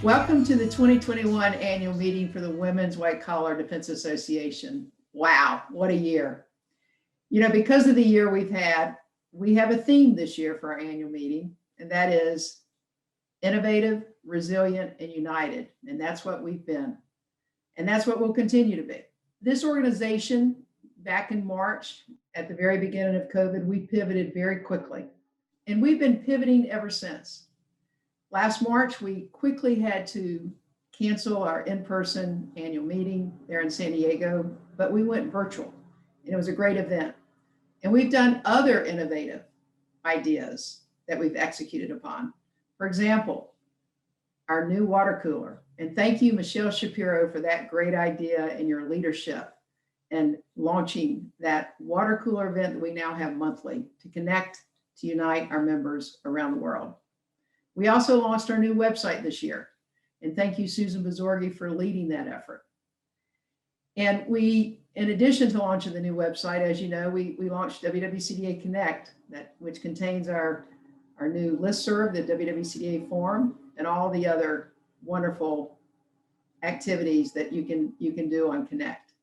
Welcome to the 2021 annual meeting for the Women's White Collar Defense Association. Wow, what a year. You know, because of the year we've had, we have a theme this year for our annual meeting, and that is innovative, resilient, and united. And that's what we've been. And that's what we'll continue to be. This organization, back in March, at the very beginning of COVID, we pivoted very quickly. And we've been pivoting ever since. Last March, we quickly had to cancel our in-person annual meeting there in San Diego, but we went virtual, and it was a great event. And we've done other innovative ideas that we've executed upon. For example, our new water cooler. And thank you, Michelle Shapiro, for that great idea and your leadership and launching that water cooler event that we now have monthly to connect, to unite our members around the world. We also launched our new website this year. And thank you, Susan Bazorgi, for leading that effort. And we, in addition to launching the new website, as you know, we launched WWCDA Connect, which contains our new listserv, the WWCDA forum, and all the other wonderful activities that you can do on Connect.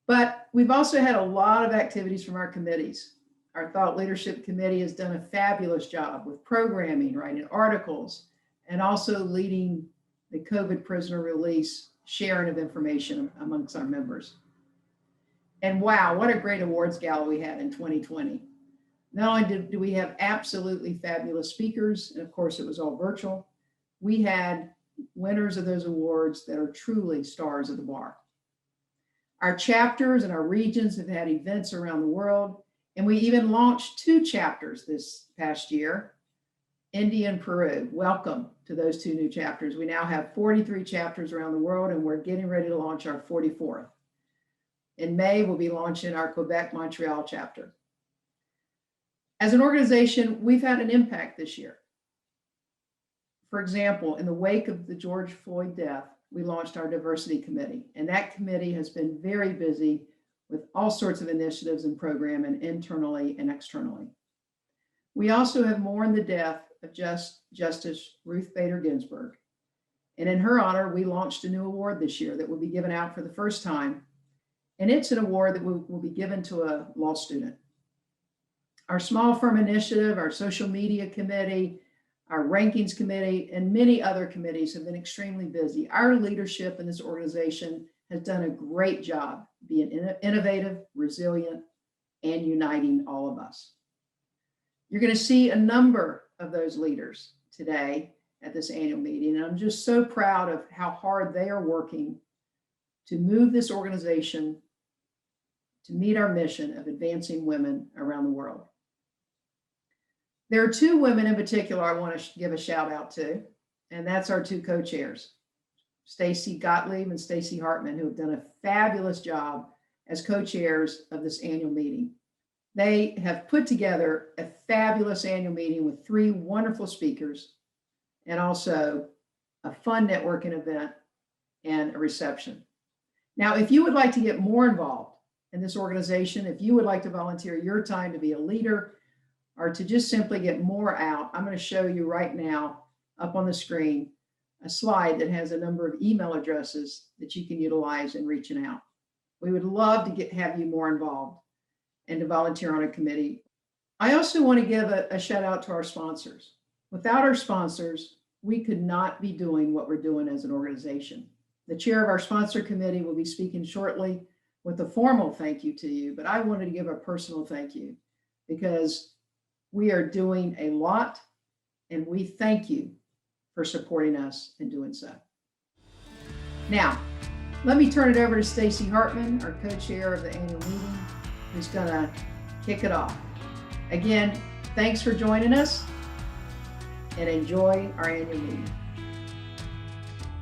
But we've also had a lot of activities from our committees. Our Thought Leadership Committee has done a fabulous job with programming, writing articles, and also leading the COVID prisoner release sharing of information amongst our members. And wow, what a great awards gala we had in 2020. Not only do we have absolutely fabulous speakers, and of course it was all virtual, we had winners of those awards that are truly stars of the bar. Our chapters and our regions have had events around the world. And we even launched 2 chapters this past year, India and Peru. Welcome to those 2 new chapters. We now have 43 chapters around the world, and we're getting ready to launch our 44th. In May, we'll be launching our Quebec Montreal chapter. As an organization, we've had an impact this year. For example, in the wake of the George Floyd death, we launched our diversity committee, and that committee has been very busy with all sorts of initiatives and programming internally and externally. We also have mourned the death of Justice Ruth Bader Ginsburg. And in her honor, we launched a new award this year that will be given out for the first time. And it's an award that will be given to a law student. Our small firm initiative, our social media committee, our rankings committee, and many other committees have been extremely busy. Our leadership in this organization has done a great job being innovative, resilient, and uniting all of us. You're going to see a number of those leaders today at this annual meeting, and I'm just so proud of how hard they are working to move this organization to meet our mission of advancing women around the world. There are 2 women in particular I want to give a shout out to, and that's our 2 co-chairs. Stacy Gottlieb and Stacy Hartman, who have done a fabulous job as co-chairs of this annual meeting. They have put together a fabulous annual meeting with 3 wonderful speakers and also a fun networking event and a reception. Now, if you would like to get more involved in this organization, if you would like to volunteer your time to be a leader or to just simply get more out, I'm going to show you right now up on the screen a slide that has a number of email addresses that you can utilize in reaching out. We would love to have you more involved and to volunteer on a committee. I also want to give a shout out to our sponsors. Without our sponsors, we could not be doing what we're doing as an organization. The chair of our sponsor committee will be speaking shortly with a formal thank you to you, but I wanted to give a personal thank you because we are doing a lot and we thank you for supporting us in doing so. Now, let me turn it over to Stacy Hartman, our co-chair of the annual meeting, who's gonna kick it off. Again, thanks for joining us and enjoy our annual meeting.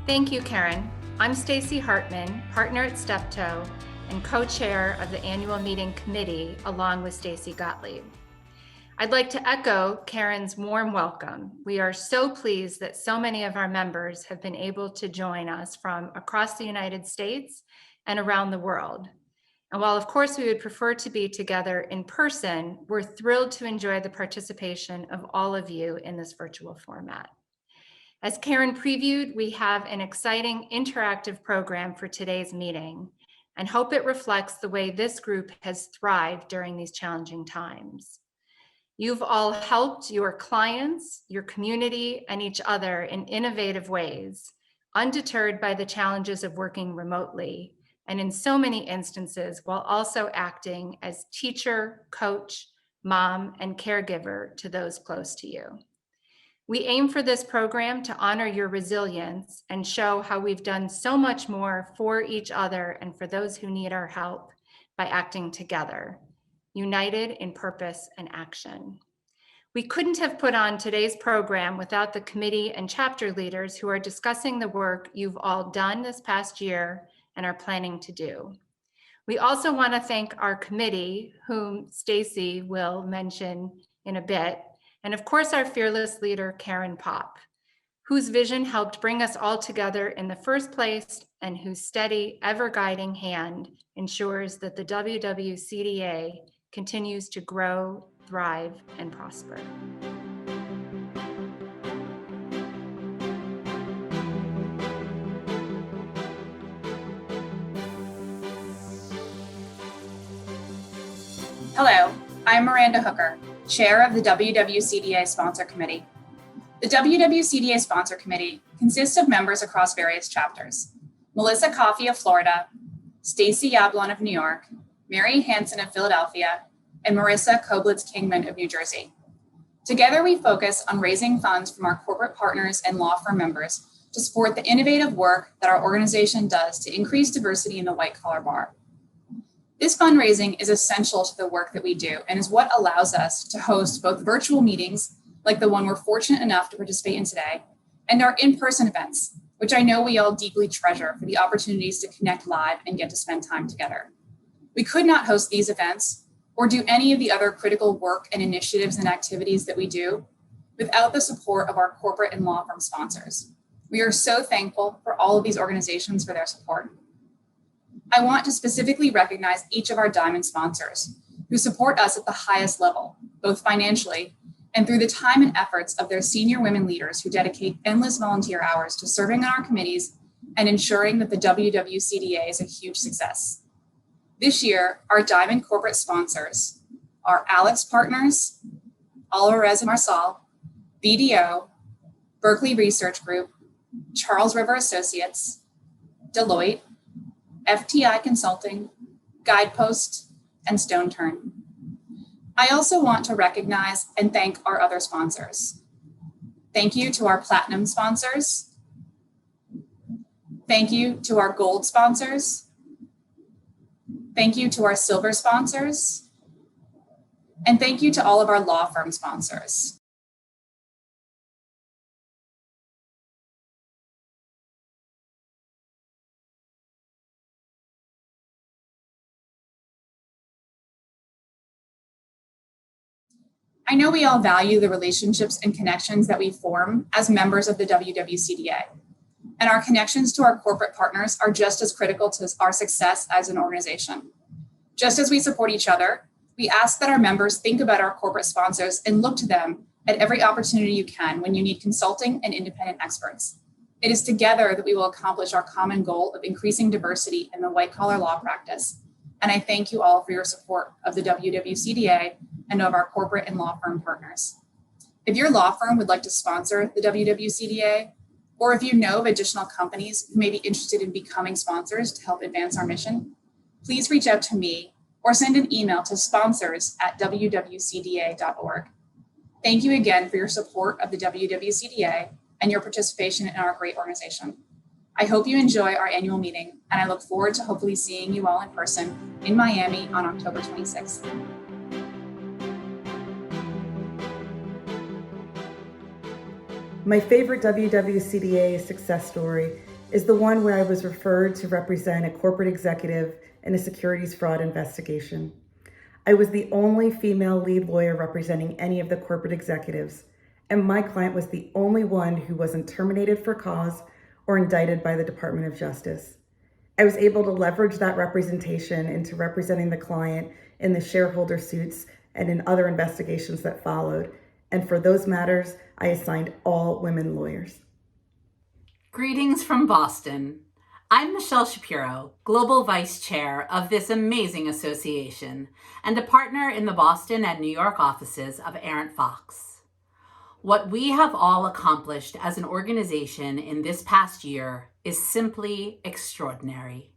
Thank you, Karen. I'm Stacy Hartman, partner at Steptoe and co-chair of the annual meeting committee, along with Stacy Gottlieb. I'd like to echo Karen's warm welcome. We are so pleased that so many of our members have been able to join us from across the United States and around the world. And while of course we would prefer to be together in person, we're thrilled to enjoy the participation of all of you in this virtual format. As Karen previewed, we have an exciting interactive program for today's meeting and hope it reflects the way this group has thrived during these challenging times. You've all helped your clients, your community, and each other in innovative ways, undeterred by the challenges of working remotely, and in so many instances, while also acting as teacher, coach, mom, and caregiver to those close to you. We aim for this program to honor your resilience and show how we've done so much more for each other and for those who need our help by acting together, united in purpose and action. We couldn't have put on today's program without the committee and chapter leaders who are discussing the work you've all done this past year and are planning to do. We also want to thank our committee, whom Stacy will mention in a bit, and of course our fearless leader, Karen Popp, whose vision helped bring us all together in the first place and whose steady, ever-guiding hand ensures that the WWCDA continues to grow, thrive, and prosper. Hello, I'm Miranda Hooker, Chair of the WWCDA Sponsor Committee. The WWCDA Sponsor Committee consists of members across various chapters: Melissa Coffey of Florida, Stacy Yablon of New York, Mary Hansen of Philadelphia, and Marissa Koblitz-Kingman of New Jersey. Together, we focus on raising funds from our corporate partners and law firm members to support the innovative work that our organization does to increase diversity in the white-collar bar. This fundraising is essential to the work that we do and is what allows us to host both virtual meetings, like the one we're fortunate enough to participate in today, and our in-person events, which I know we all deeply treasure for the opportunities to connect live and get to spend time together. We could not host these events or do any of the other critical work and initiatives and activities that we do without the support of our corporate and law firm sponsors. We are so thankful for all of these organizations for their support. I want to specifically recognize each of our diamond sponsors who support us at the highest level, both financially and through the time and efforts of their senior women leaders who dedicate endless volunteer hours to serving on our committees and ensuring that the WWCDA is a huge success. This year, our diamond corporate sponsors are Alex Partners, Alvarez & Marsal, BDO, Berkeley Research Group, Charles River Associates, Deloitte, FTI Consulting, Guidepost, and Stone Turn. I also want to recognize and thank our other sponsors. Thank you to our platinum sponsors. Thank you to our gold sponsors. Thank you to our silver sponsors. And thank you to all of our law firm sponsors. I know we all value the relationships and connections that we form as members of the WWCDA, and our connections to our corporate partners are just as critical to our success as an organization. Just as we support each other, we ask that our members think about our corporate sponsors and look to them at every opportunity you can when you need consulting and independent experts. It is together that we will accomplish our common goal of increasing diversity in the white-collar law practice. And I thank you all for your support of the WWCDA and of our corporate and law firm partners. If your law firm would like to sponsor the WWCDA, or if you know of additional companies who may be interested in becoming sponsors to help advance our mission, please reach out to me or send an email to sponsors@wwcda.org. Thank you again for your support of the WWCDA and your participation in our great organization. I hope you enjoy our annual meeting, and I look forward to hopefully seeing you all in person in Miami on October 26th. My favorite WWCDA success story is the one where I was referred to represent a corporate executive in a securities fraud investigation. I was the only female lead lawyer representing any of the corporate executives, and my client was the only one who wasn't terminated for cause or indicted by the Department of Justice. I was able to leverage that representation into representing the client in the shareholder suits and in other investigations that followed. And for those matters, I assigned all women lawyers. Greetings from Boston. I'm Michelle Shapiro, Global Vice Chair of this amazing association and a partner in the Boston and New York offices of Arent Fox. What we have all accomplished as an organization in this past year is simply extraordinary.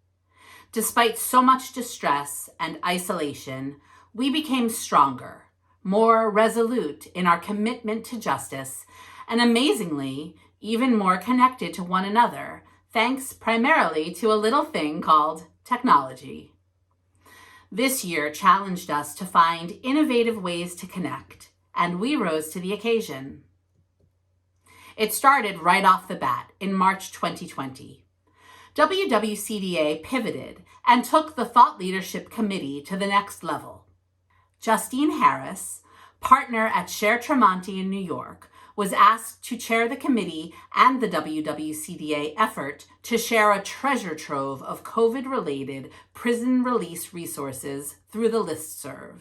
Despite so much distress and isolation, we became stronger, more resolute in our commitment to justice, and amazingly, even more connected to one another, thanks primarily to a little thing called technology. This year challenged us to find innovative ways to connect, and we rose to the occasion. It started right off the bat in March 2020. WWCDA pivoted and took the Thought Leadership Committee to the next level. Justine Harris, partner at Share Tremonti in New York, was asked to chair the committee and the WWCDA effort to share a treasure trove of COVID-related prison release resources through the listserv.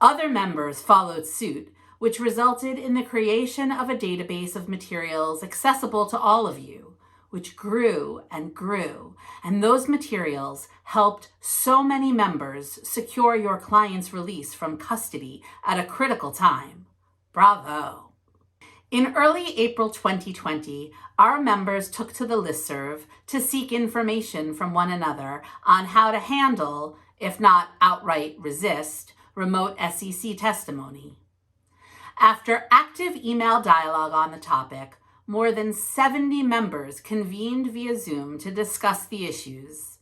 Other members followed suit, which resulted in the creation of a database of materials accessible to all of you, which grew, and those materials helped so many members secure your client's release from custody at a critical time. Bravo! In early April 2020, our members took to the listserv to seek information from one another on how to handle, if not outright resist, remote SEC testimony. After active email dialogue on the topic, more than 70 members convened via Zoom to discuss the issues.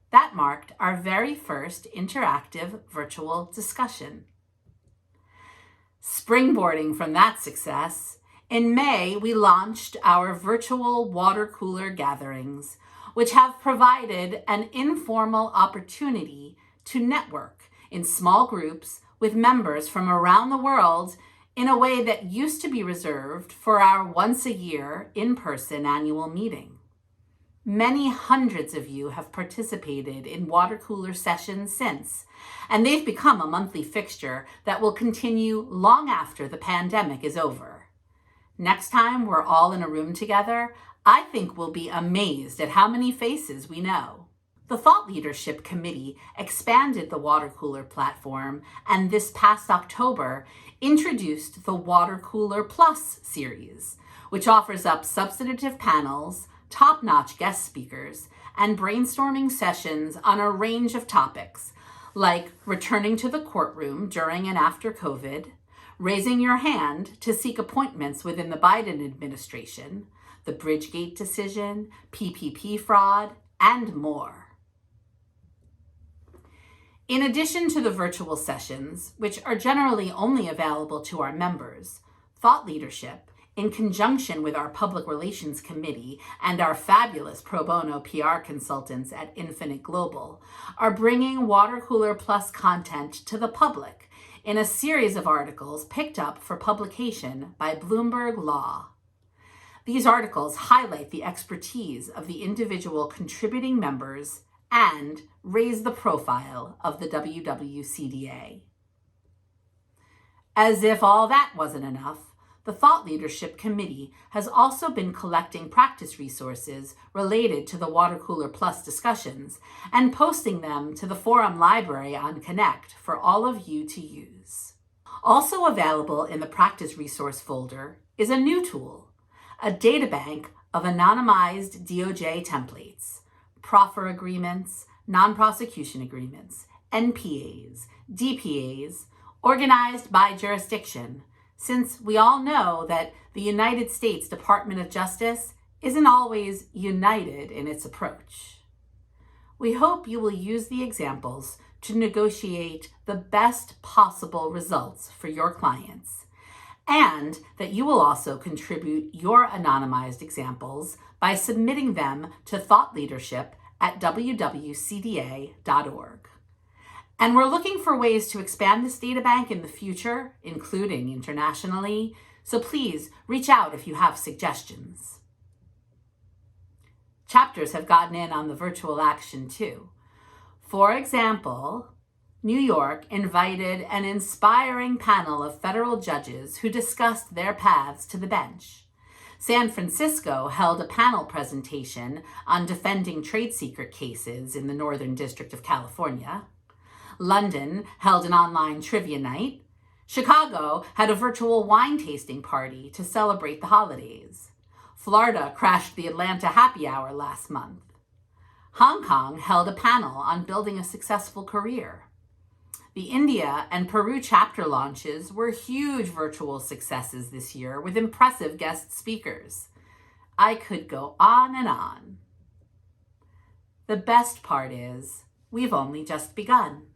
That marked our very first interactive virtual discussion. Springboarding from that success, in May, we launched our virtual water cooler gatherings, which have provided an informal opportunity to network in small groups with members from around the world in a way that used to be reserved for our once-a-year in-person annual meeting. Many hundreds of you have participated in water cooler sessions since, and they've become a monthly fixture that will continue long after the pandemic is over. Next time we're all in a room together, I think we'll be amazed at how many faces we know. The Thought Leadership Committee expanded the water cooler platform and this past October introduced the Water Cooler Plus series, which offers up substantive panels, top-notch guest speakers, and brainstorming sessions on a range of topics, like returning to the courtroom during and after COVID, raising your hand to seek appointments within the Biden administration, the Bridgegate decision, PPP fraud, and more. In addition to the virtual sessions, which are generally only available to our members, Thought Leadership, in conjunction with our Public Relations Committee and our fabulous pro bono PR consultants at Infinite Global, are bringing Water Cooler Plus content to the public in a series of articles picked up for publication by Bloomberg Law. These articles highlight the expertise of the individual contributing members and raise the profile of the WWCDA. As if all that wasn't enough, the Thought Leadership Committee has also been collecting practice resources related to the Water Cooler Plus discussions and posting them to the forum library on Connect for all of you to use. Also available in the practice resource folder is a new tool, a databank of anonymized DOJ templates, proffer agreements, non-prosecution agreements, NPAs, DPAs, organized by jurisdiction, since we all know that the United States Department of Justice isn't always united in its approach. We hope you will use the examples to negotiate the best possible results for your clients, and that you will also contribute your anonymized examples by submitting them to Thought Leadership at wwcda.org. And we're looking for ways to expand this data bank in the future, including internationally, so please reach out if you have suggestions. Chapters have gotten in on the virtual action too. For example, New York invited an inspiring panel of federal judges who discussed their paths to the bench. San Francisco held a panel presentation on defending trade secret cases in the Northern District of California. London held an online trivia night. Chicago had a virtual wine tasting party to celebrate the holidays. Florida crashed the Atlanta happy hour last month. Hong Kong held a panel on building a successful career. The India and Peru chapter launches were huge virtual successes this year with impressive guest speakers. I could go on and on. The best part is, we've only just begun.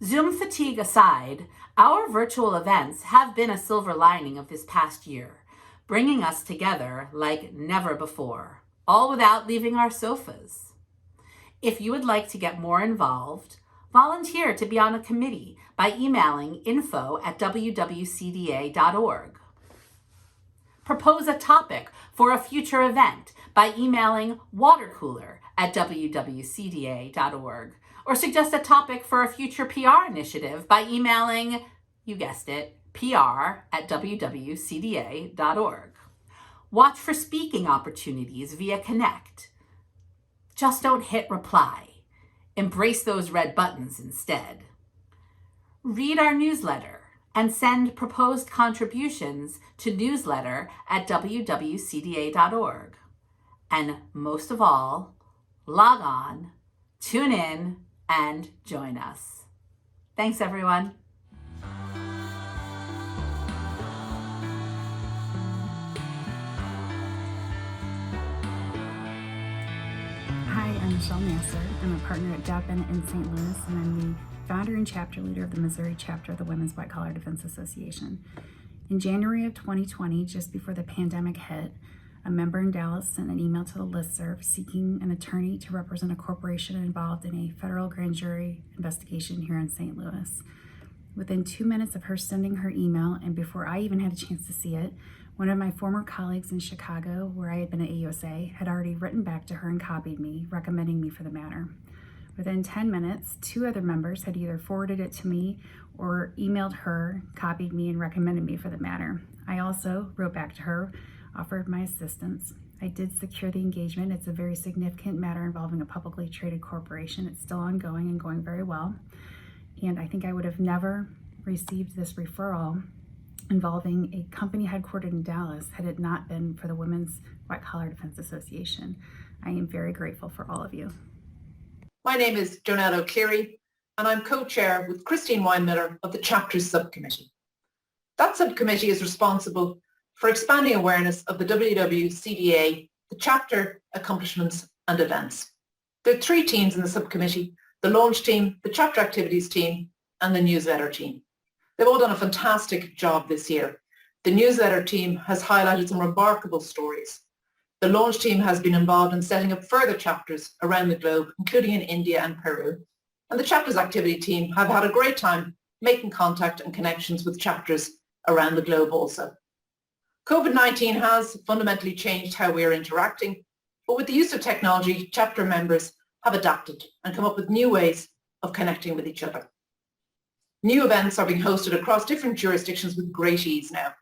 Zoom fatigue aside, our virtual events have been a silver lining of this past year, bringing us together like never before, all without leaving our sofas. If you would like to get more involved, volunteer to be on a committee by emailing info@wwcda.org. Propose a topic for a future event by emailing watercooler@wwcda.org, or suggest a topic for a future PR initiative by emailing, you guessed it, pr@wwcda.org. Watch for speaking opportunities via Connect. Just don't hit reply. Embrace those red buttons instead. Read our newsletter and send proposed contributions to newsletter@wwcda.org. And most of all, log on, tune in, and join us. Thanks, everyone. Hi, I'm Michelle Nasser. I'm a partner at Dow Bennett in St. Louis, and I'm the founder and chapter leader of the Missouri chapter of the Women's White Collar Defense Association. In January of 2020, just before the pandemic hit, a member in Dallas sent an email to the listserv seeking an attorney to represent a corporation involved in a federal grand jury investigation here in St. Louis. Within 2 minutes of her sending her email, and before I even had a chance to see it, one of my former colleagues in Chicago, where I had been at AUSA, had already written back to her and copied me, recommending me for the matter. Within 10 minutes, 2 other members had either forwarded it to me or emailed her, copied me, and recommended me for the matter. I also wrote back to her, offered my assistance. I did secure the engagement. It's a very significant matter involving a publicly traded corporation. It's still ongoing and going very well. And I think I would have never received this referral involving a company headquartered in Dallas had it not been for the Women's White Collar Defense Association. I am very grateful for all of you. My name is Jonelle O'Cleary, and I'm co-chair with Christine Weinmiller of the Chapters Subcommittee. That subcommittee is responsible for expanding awareness of the WWCDA, the chapter accomplishments and events. There are 3 teams in the subcommittee: the launch team, the chapter activities team, and the newsletter team. They've all done a fantastic job this year. The newsletter team has highlighted some remarkable stories. The launch team has been involved in setting up further chapters around the globe, including in India and Peru. And the chapters activity team have had a great time making contact and connections with chapters around the globe also. COVID-19 has fundamentally changed how we are interacting, but with the use of technology, chapter members have adapted and come up with new ways of connecting with each other. New events are being hosted across different jurisdictions with great ease now.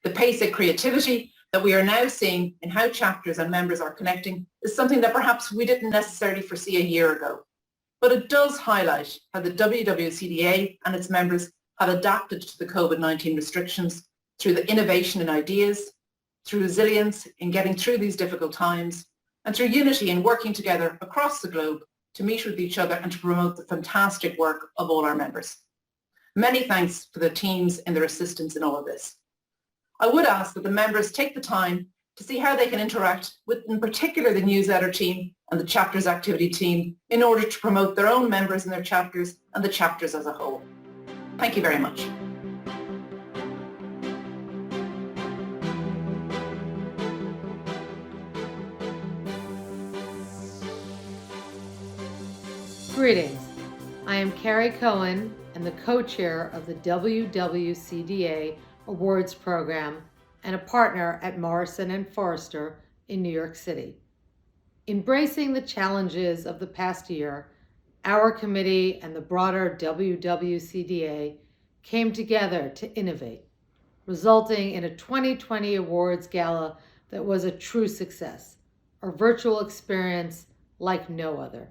The pace of creativity that we are now seeing in how chapters and members are connecting is something that perhaps we didn't necessarily foresee a year ago. But it does highlight how the WWCDA and its members have adapted to the COVID-19 restrictions through the innovation in ideas, through resilience in getting through these difficult times, and through unity in working together across the globe to meet with each other and to promote the fantastic work of all our members. Many thanks for the teams and their assistance in all of this. I would ask that the members take the time to see how they can interact with, in particular, the newsletter team and the chapters activity team in order to promote their own members and their chapters and the chapters as a whole. Thank you very much. Greetings. I am Carrie Cohen and the co-chair of the WWCDA Awards Program and a partner at Morrison & Foerster in New York City. Embracing the challenges of the past year, our committee and the broader WWCDA came together to innovate. resulting in a 2020 awards gala that was a true success, a virtual experience like no other.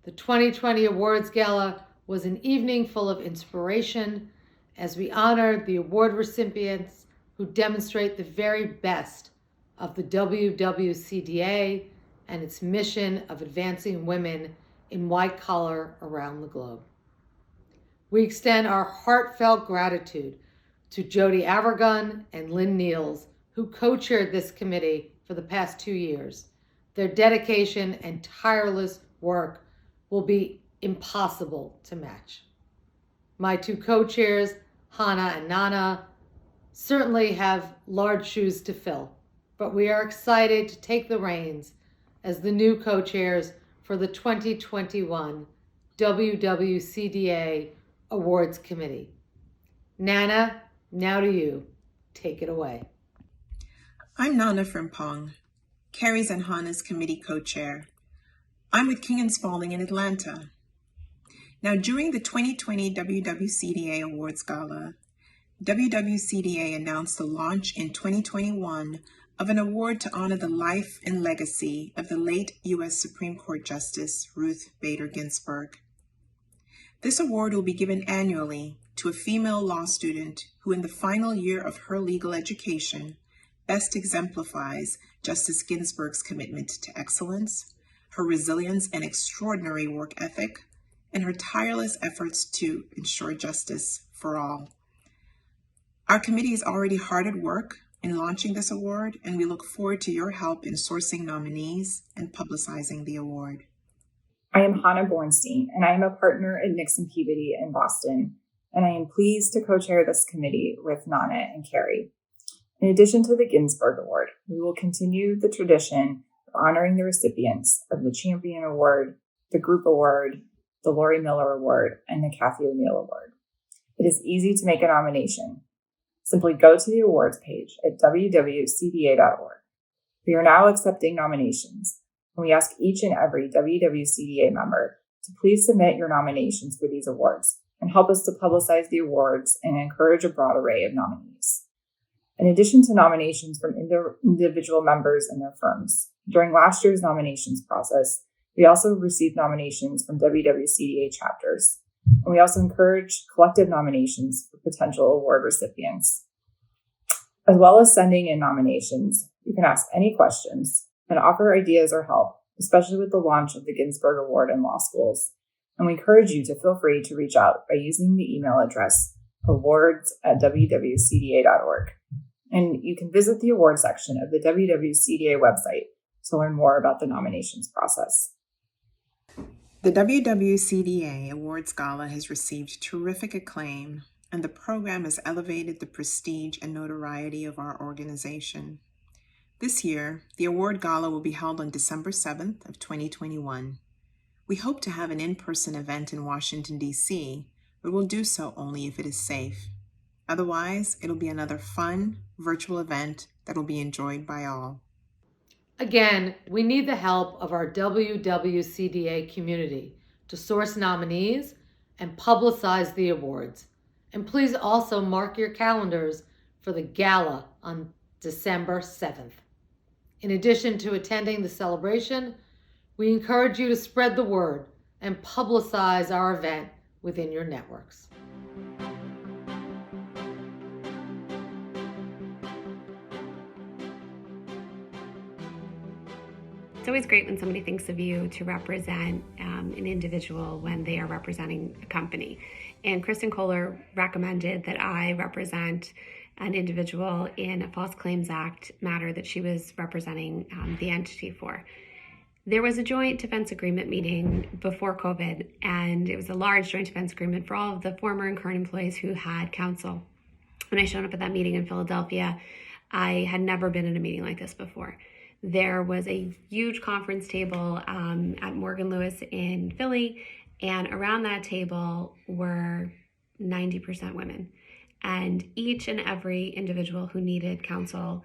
The 2020 awards gala was an evening full of inspiration as we honored the award recipients who demonstrate the very best of the WWCDA and its mission of advancing women in white collar around the globe. We extend our heartfelt gratitude to Jody Avergun and Lynn Niels, who co-chaired this committee for the past 2 years. Their dedication and tireless work will be impossible to match. My two co-chairs, Hannah and Nana, certainly have large shoes to fill, but we are excited to take the reins as the new co-chairs for the 2021 WWCDA Awards Committee. Nana, now to you. Take it away. I'm Nana Frimpong, Carrie's and Hannah's committee co-chair. I'm with King & Spalding in Atlanta. Now, during the 2020 WWCDA Awards Gala, WWCDA announced the launch in 2021 of an award to honor the life and legacy of the late U.S. Supreme Court Justice Ruth Bader Ginsburg. This award will be given annually to a female law student who, in the final year of her legal education, best exemplifies Justice Ginsburg's commitment to excellence, her resilience and extraordinary work ethic, and her tireless efforts to ensure justice for all. Our committee is already hard at work in launching this award, and we look forward to your help in sourcing nominees and publicizing the award. I am Hannah Bornstein, and I am a partner at Nixon Peabody in Boston, and I am pleased to co-chair this committee with Nana and Carrie. In addition to the Ginsburg Award, we will continue the tradition of honoring the recipients of the Champion Award, the Group Award, the Laurie Miller Award, and the Kathy O'Neill Award. It is easy to make a nomination. Simply go to the awards page at wwcda.org. We are now accepting nominations, and we ask each and every WWCDA member to please submit your nominations for these awards and help us to publicize the awards and encourage a broad array of nominees. In addition to nominations from individual members and their firms, during last year's nominations process, we also received nominations from WWCDA chapters, and we also encourage collective nominations for potential award recipients. As well as sending in nominations, you can ask any questions and offer ideas or help, especially with the launch of the Ginsburg Award in law schools. And we encourage you to feel free to reach out by using the email address awards@wwcda.org. And you can visit the award section of the WWCDA website to learn more about the nominations process. The WWCDA Awards Gala has received terrific acclaim, and the program has elevated the prestige and notoriety of our organization. This year, the award gala will be held on December 7th of 2021. We hope to have an in-person event in Washington, D.C., but we'll do so only if it is safe. Otherwise, it'll be another fun, virtual event that will be enjoyed by all. Again, we need the help of our WWCDA community to source nominees and publicize the awards. And please also mark your calendars for the gala on December 7th. In addition to attending the celebration, we encourage you to spread the word and publicize our event within your networks. It's always great when somebody thinks of you to represent an individual when they are representing a company. And Kristen Kohler recommended that I represent an individual in a False Claims Act matter that she was representing the entity for. There was a joint defense agreement meeting before COVID, and it was a large joint defense agreement for all of the former and current employees who had counsel. When I showed up at that meeting in Philadelphia, I had never been in a meeting like this before. There was a huge conference table at Morgan Lewis in Philly, and around that table were 90% women. And each and every individual who needed counsel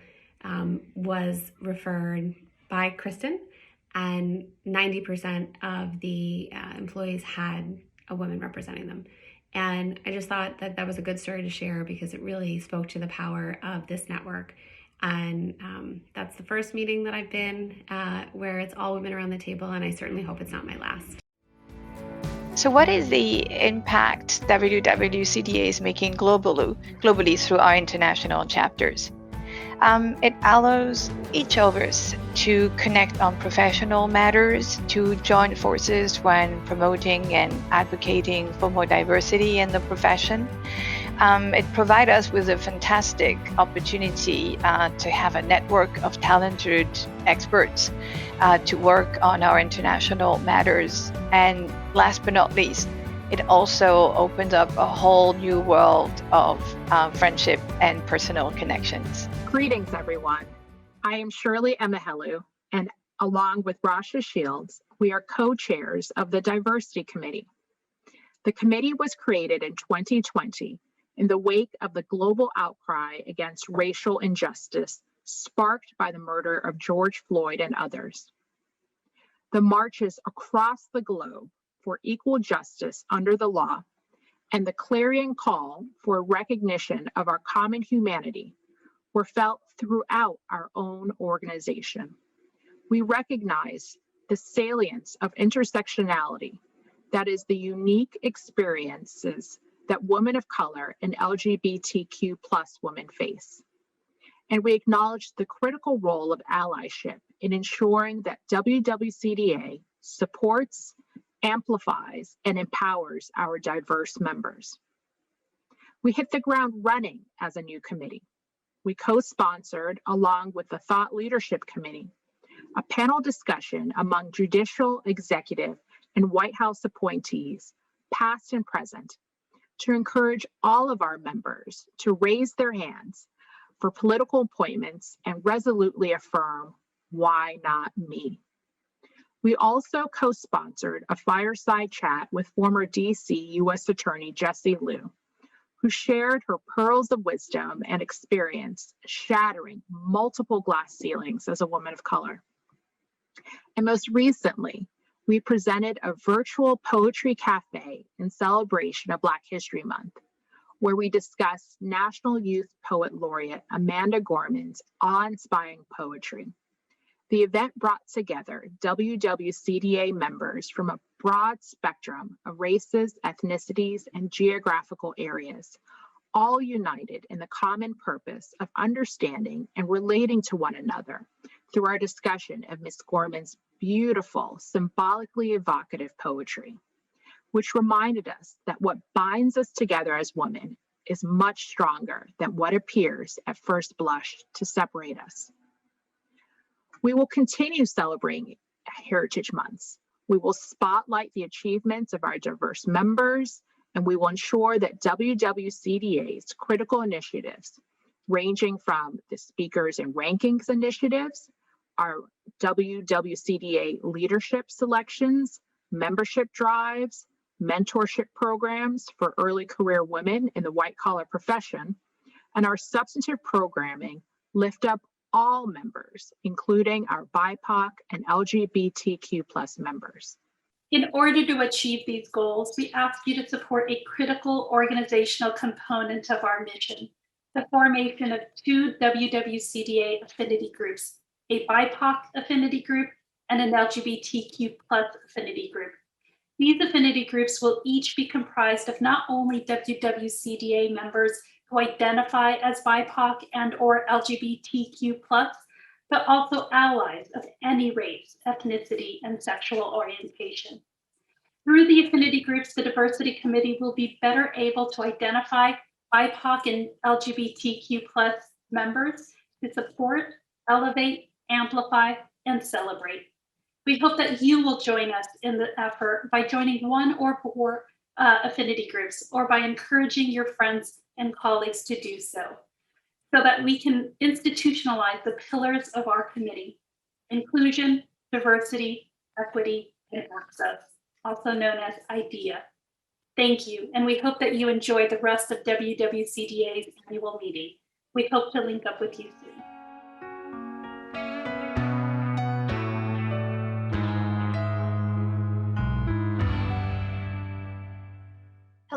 was referred by Kristen, and 90% of the employees had a woman representing them. And I just thought that that was a good story to share because it really spoke to the power of this network. And that's the first meeting that I've been where it's all women around the table, and I certainly hope it's not my last. So what is the impact WWCDA is making globally through our international chapters? It allows each of us to connect on professional matters, to join forces when promoting and advocating for more diversity in the profession. It provides us with a fantastic opportunity to have a network of talented experts to work on our international matters. And last but not least, it also opens up a whole new world of friendship and personal connections. Greetings, everyone. I am Shirley Emahelu, and along with Rasha Shields, we are co-chairs of the Diversity Committee. The committee was created in 2020 in the wake of the global outcry against racial injustice sparked by the murder of George Floyd and others. The marches across the globe for equal justice under the law and the clarion call for recognition of our common humanity were felt throughout our own organization. We recognize the salience of intersectionality, that is the unique experiences that women of color and LGBTQ+ women face. And we acknowledge the critical role of allyship in ensuring that WWCDA supports, amplifies, and empowers our diverse members. We hit the ground running as a new committee. We co-sponsored, along with the Thought Leadership Committee, a panel discussion among judicial, executive, and White House appointees, past and present, to encourage all of our members to raise their hands for political appointments and resolutely affirm, "Why not me?" We also co-sponsored a fireside chat with former DC U.S. Attorney Jessie Liu, who shared her pearls of wisdom and experience shattering multiple glass ceilings as a woman of color. And most recently, we presented a virtual poetry cafe in celebration of Black History Month, where we discussed National Youth Poet Laureate Amanda Gorman's awe-inspiring poetry. The event brought together WWCDA members from a broad spectrum of races, ethnicities, and geographical areas, all united in the common purpose of understanding and relating to one another through our discussion of Ms. Gorman's beautiful, symbolically evocative poetry, which reminded us that what binds us together as women is much stronger than what appears at first blush to separate us. We will continue celebrating Heritage Months. We will spotlight the achievements of our diverse members, and we will ensure that WWCDA's critical initiatives, ranging from the Speakers and Rankings initiatives, our WWCDA leadership selections, membership drives, mentorship programs for early career women in the white-collar profession, and our substantive programming lift up all members, including our BIPOC and LGBTQ+ members. In order to achieve these goals, we ask you to support a critical organizational component of our mission, the formation of 2 WWCDA affinity groups, a BIPOC affinity group and an LGBTQ+ affinity group. These affinity groups will each be comprised of not only WWCDA members who identify as BIPOC and or LGBTQ+, but also allies of any race, ethnicity, and sexual orientation. Through the affinity groups, the Diversity Committee will be better able to identify BIPOC and LGBTQ+ members to support, elevate, amplify, and celebrate. We hope that you will join us in the effort by joining one or more affinity groups, or by encouraging your friends and colleagues to do so that we can institutionalize the pillars of our committee: inclusion, diversity, equity, and access, also known as IDEA. Thank you, and we hope that you enjoy the rest of WWCDA's annual meeting. We hope to link up with you soon.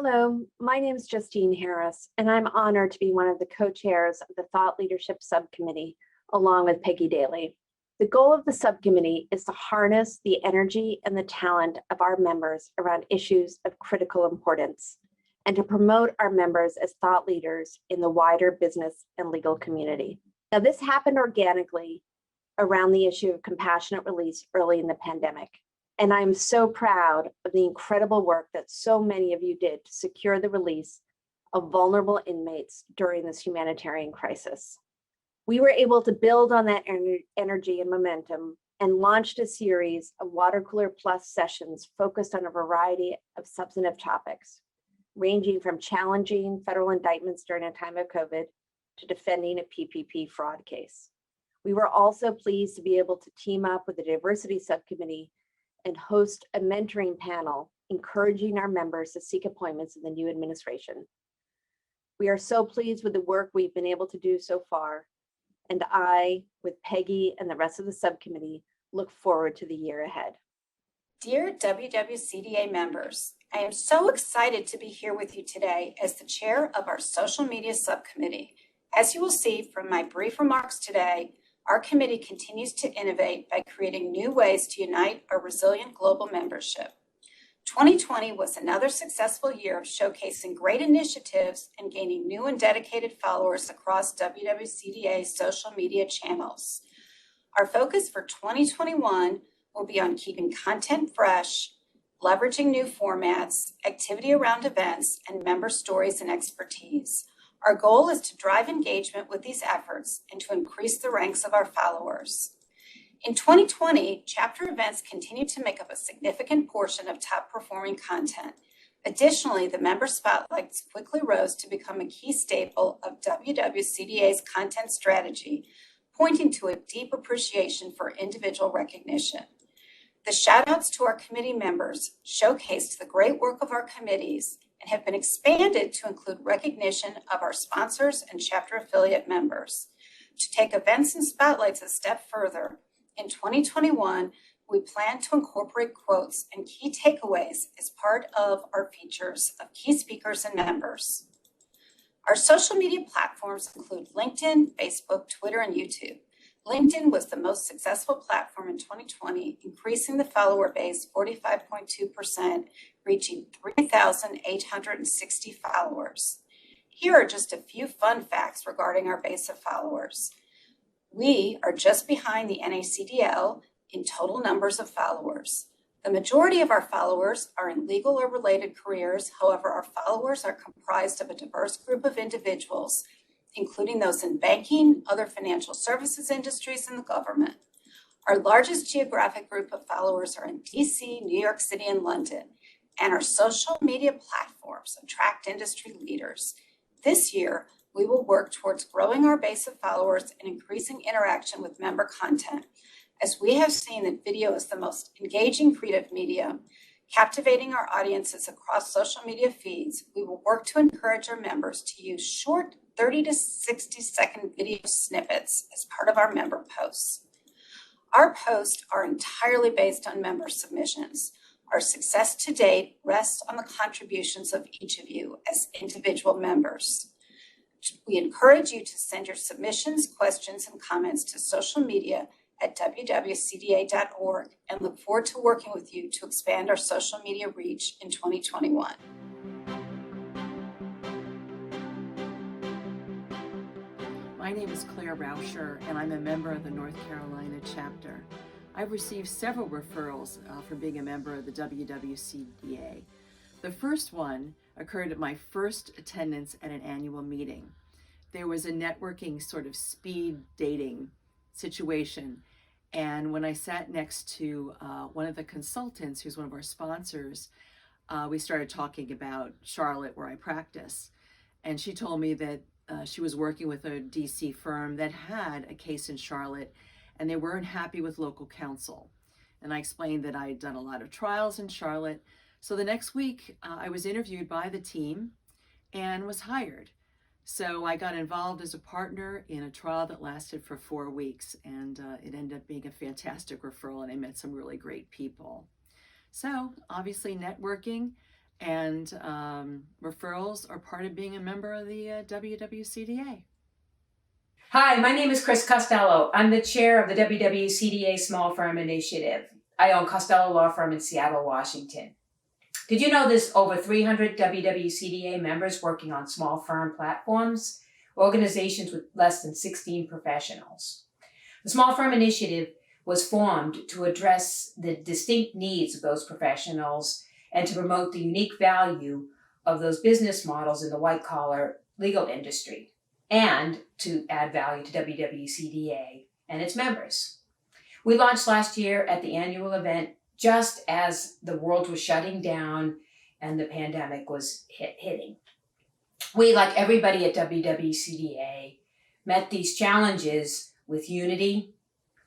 Hello, my name is Justine Harris, and I'm honored to be one of the co-chairs of the Thought Leadership Subcommittee, along with Peggy Daly. The goal of the subcommittee is to harness the energy and the talent of our members around issues of critical importance, and to promote our members as thought leaders in the wider business and legal community. Now, this happened organically around the issue of compassionate release early in the pandemic. And I'm so proud of the incredible work that so many of you did to secure the release of vulnerable inmates during this humanitarian crisis. We were able to build on that energy and momentum and launched a series of Water Cooler Plus sessions focused on a variety of substantive topics, ranging from challenging federal indictments during a time of COVID to defending a PPP fraud case. We were also pleased to be able to team up with the Diversity Subcommittee and host a mentoring panel, encouraging our members to seek appointments in the new administration. We are so pleased with the work we've been able to do so far, and I, with Peggy and the rest of the subcommittee, look forward to the year ahead. Dear WWCDA members, I am so excited to be here with you today as the chair of our social media subcommittee. As you will see from my brief remarks today, our committee continues to innovate by creating new ways to unite our resilient global membership. 2020 was another successful year of showcasing great initiatives and gaining new and dedicated followers across WWCDA's social media channels. Our focus for 2021 will be on keeping content fresh, leveraging new formats, activity around events, and member stories and expertise. Our goal is to drive engagement with these efforts and to increase the ranks of our followers. In 2020, chapter events continued to make up a significant portion of top performing content. Additionally, the member spotlights quickly rose to become a key staple of WWCDA's content strategy, pointing to a deep appreciation for individual recognition. The shout-outs to our committee members showcased the great work of our committees and have been expanded to include recognition of our sponsors and chapter affiliate members. To take events and spotlights a step further, in 2021, we plan to incorporate quotes and key takeaways as part of our features of key speakers and members. Our social media platforms include LinkedIn, Facebook, Twitter, and YouTube. LinkedIn was the most successful platform in 2020, increasing the follower base 45.2%, reaching 3,860 followers. Here are just a few fun facts regarding our base of followers. We are just behind the NACDL in total numbers of followers. The majority of our followers are in legal or related careers. However, our followers are comprised of a diverse group of individuals, including those in banking, other financial services industries, and the government. Our largest geographic group of followers are in DC, New York City, and London, and our social media platforms attract industry leaders. This year, we will work towards growing our base of followers and increasing interaction with member content. As we have seen that video is the most engaging creative media, captivating our audiences across social media feeds, we will work to encourage our members to use short 30 to 60 second video snippets as part of our member posts. Our posts are entirely based on member submissions. Our success to date rests on the contributions of each of you as individual members. We encourage you to send your submissions, questions, and comments to social media at wwcda.org and look forward to working with you to expand our social media reach in 2021. My name is Claire Rauscher, and I'm a member of the North Carolina chapter. I've received several referrals from being a member of the WWCDA. The first one occurred at my first attendance at an annual meeting. There was a networking sort of speed dating situation. And when I sat next to one of the consultants, who's one of our sponsors, we started talking about Charlotte, where I practice. And she told me that she was working with a DC firm that had a case in Charlotte, and they weren't happy with local counsel. And I explained that I had done a lot of trials in Charlotte. So the next week, I was interviewed by the team and was hired. So I got involved as a partner in a trial that lasted for 4 weeks, and it ended up being a fantastic referral, and I met some really great people. So obviously networking and referrals are part of being a member of the WWCDA. Hi, my name is Chris Costello. I'm the chair of the WWCDA Small Firm Initiative. I own Costello Law Firm in Seattle, Washington. Did you know there's over 300 WWCDA members working on small firm platforms, organizations with less than 16 professionals? The Small Firm Initiative was formed to address the distinct needs of those professionals and to promote the unique value of those business models in the white-collar legal industry, and to add value to WWCDA and its members. We launched last year at the annual event just as the world was shutting down and the pandemic was hitting. We, like everybody at WWCDA, met these challenges with unity,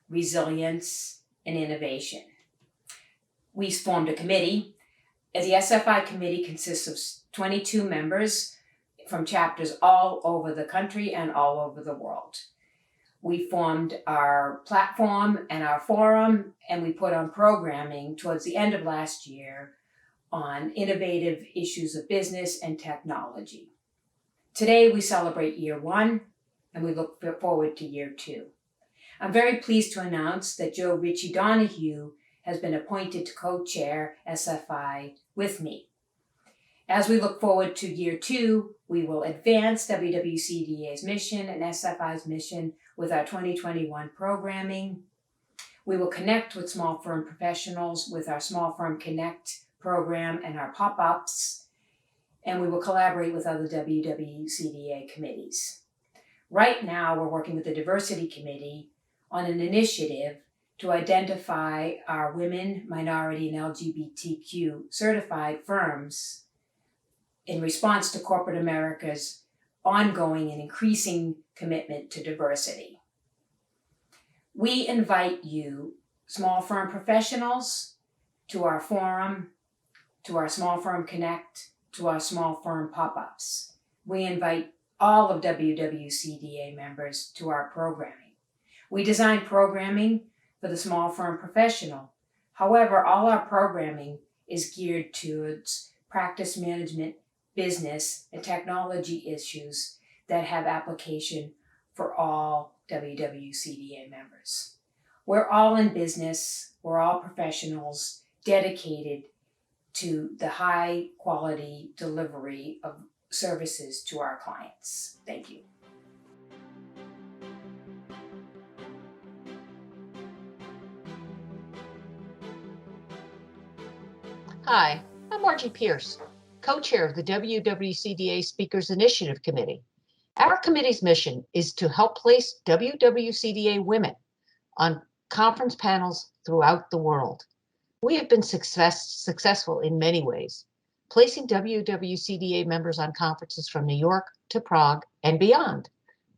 resilience, and innovation. We formed a committee. The SFI committee consists of 22 members from chapters all over the country and all over the world. We formed our platform and our forum, and we put on programming towards the end of last year on innovative issues of business and technology. Today, we celebrate year one, and we look forward to year two. I'm very pleased to announce that Joe Ritchie Donahue has been appointed to co-chair SFI with me. As we look forward to year two, we will advance WWCDA's mission and SFI's mission with our 2021 programming. We will connect with small firm professionals with our Small Firm Connect program and our pop-ups, and we will collaborate with other WWCDA committees. Right now, we're working with the Diversity Committee on an initiative to identify our women, minority, and LGBTQ certified firms in response to corporate America's ongoing and increasing commitment to diversity. We invite you, small firm professionals, to our forum, to our Small Firm Connect, to our small firm pop-ups. We invite all of WWCDA members to our programming. We design programming for the small firm professional. However, all our programming is geared towards practice management, business, and technology issues that have application for all WWCDA members. We're all in business, we're all professionals dedicated to the high quality delivery of services to our clients. Thank you. Hi, I'm Margie Pierce, co-chair of the WWCDA Speakers Initiative Committee. Our committee's mission is to help place WWCDA women on conference panels throughout the world. We have been successful in many ways, placing WWCDA members on conferences from New York to Prague and beyond.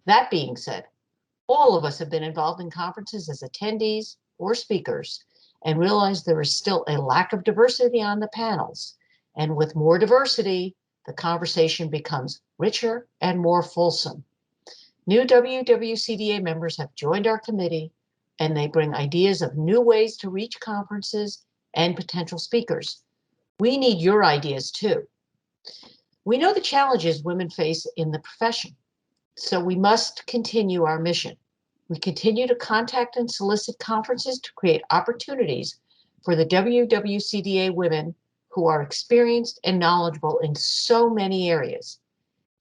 That being said, all of us have been involved in conferences as attendees or speakers and realize there is still a lack of diversity on the panels. And with more diversity, the conversation becomes richer and more fulsome. New WWCDA members have joined our committee, and they bring ideas of new ways to reach conferences and potential speakers. We need your ideas too. We know the challenges women face in the profession, so we must continue our mission. We continue to contact and solicit conferences to create opportunities for the WWCDA women who are experienced and knowledgeable in so many areas.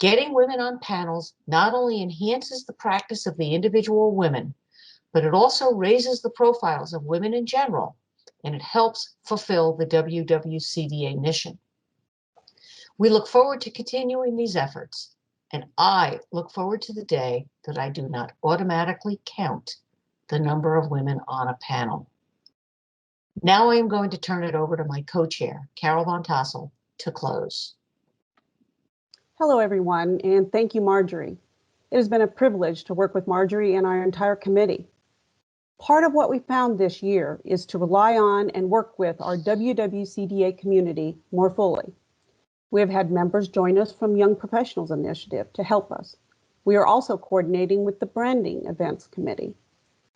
Getting women on panels not only enhances the practice of the individual women, but it also raises the profiles of women in general, and it helps fulfill the WWCDA mission. We look forward to continuing these efforts, and I look forward to the day that I do not automatically count the number of women on a panel. Now I am going to turn it over to my co-chair, Carol Von Tassel, to close. Hello, everyone, and thank you, Marjorie. It has been a privilege to work with Marjorie and our entire committee. Part of what we found this year is to rely on and work with our WWCDA community more fully. We have had members join us from Young Professionals Initiative to help us. We are also coordinating with the Branding Events Committee,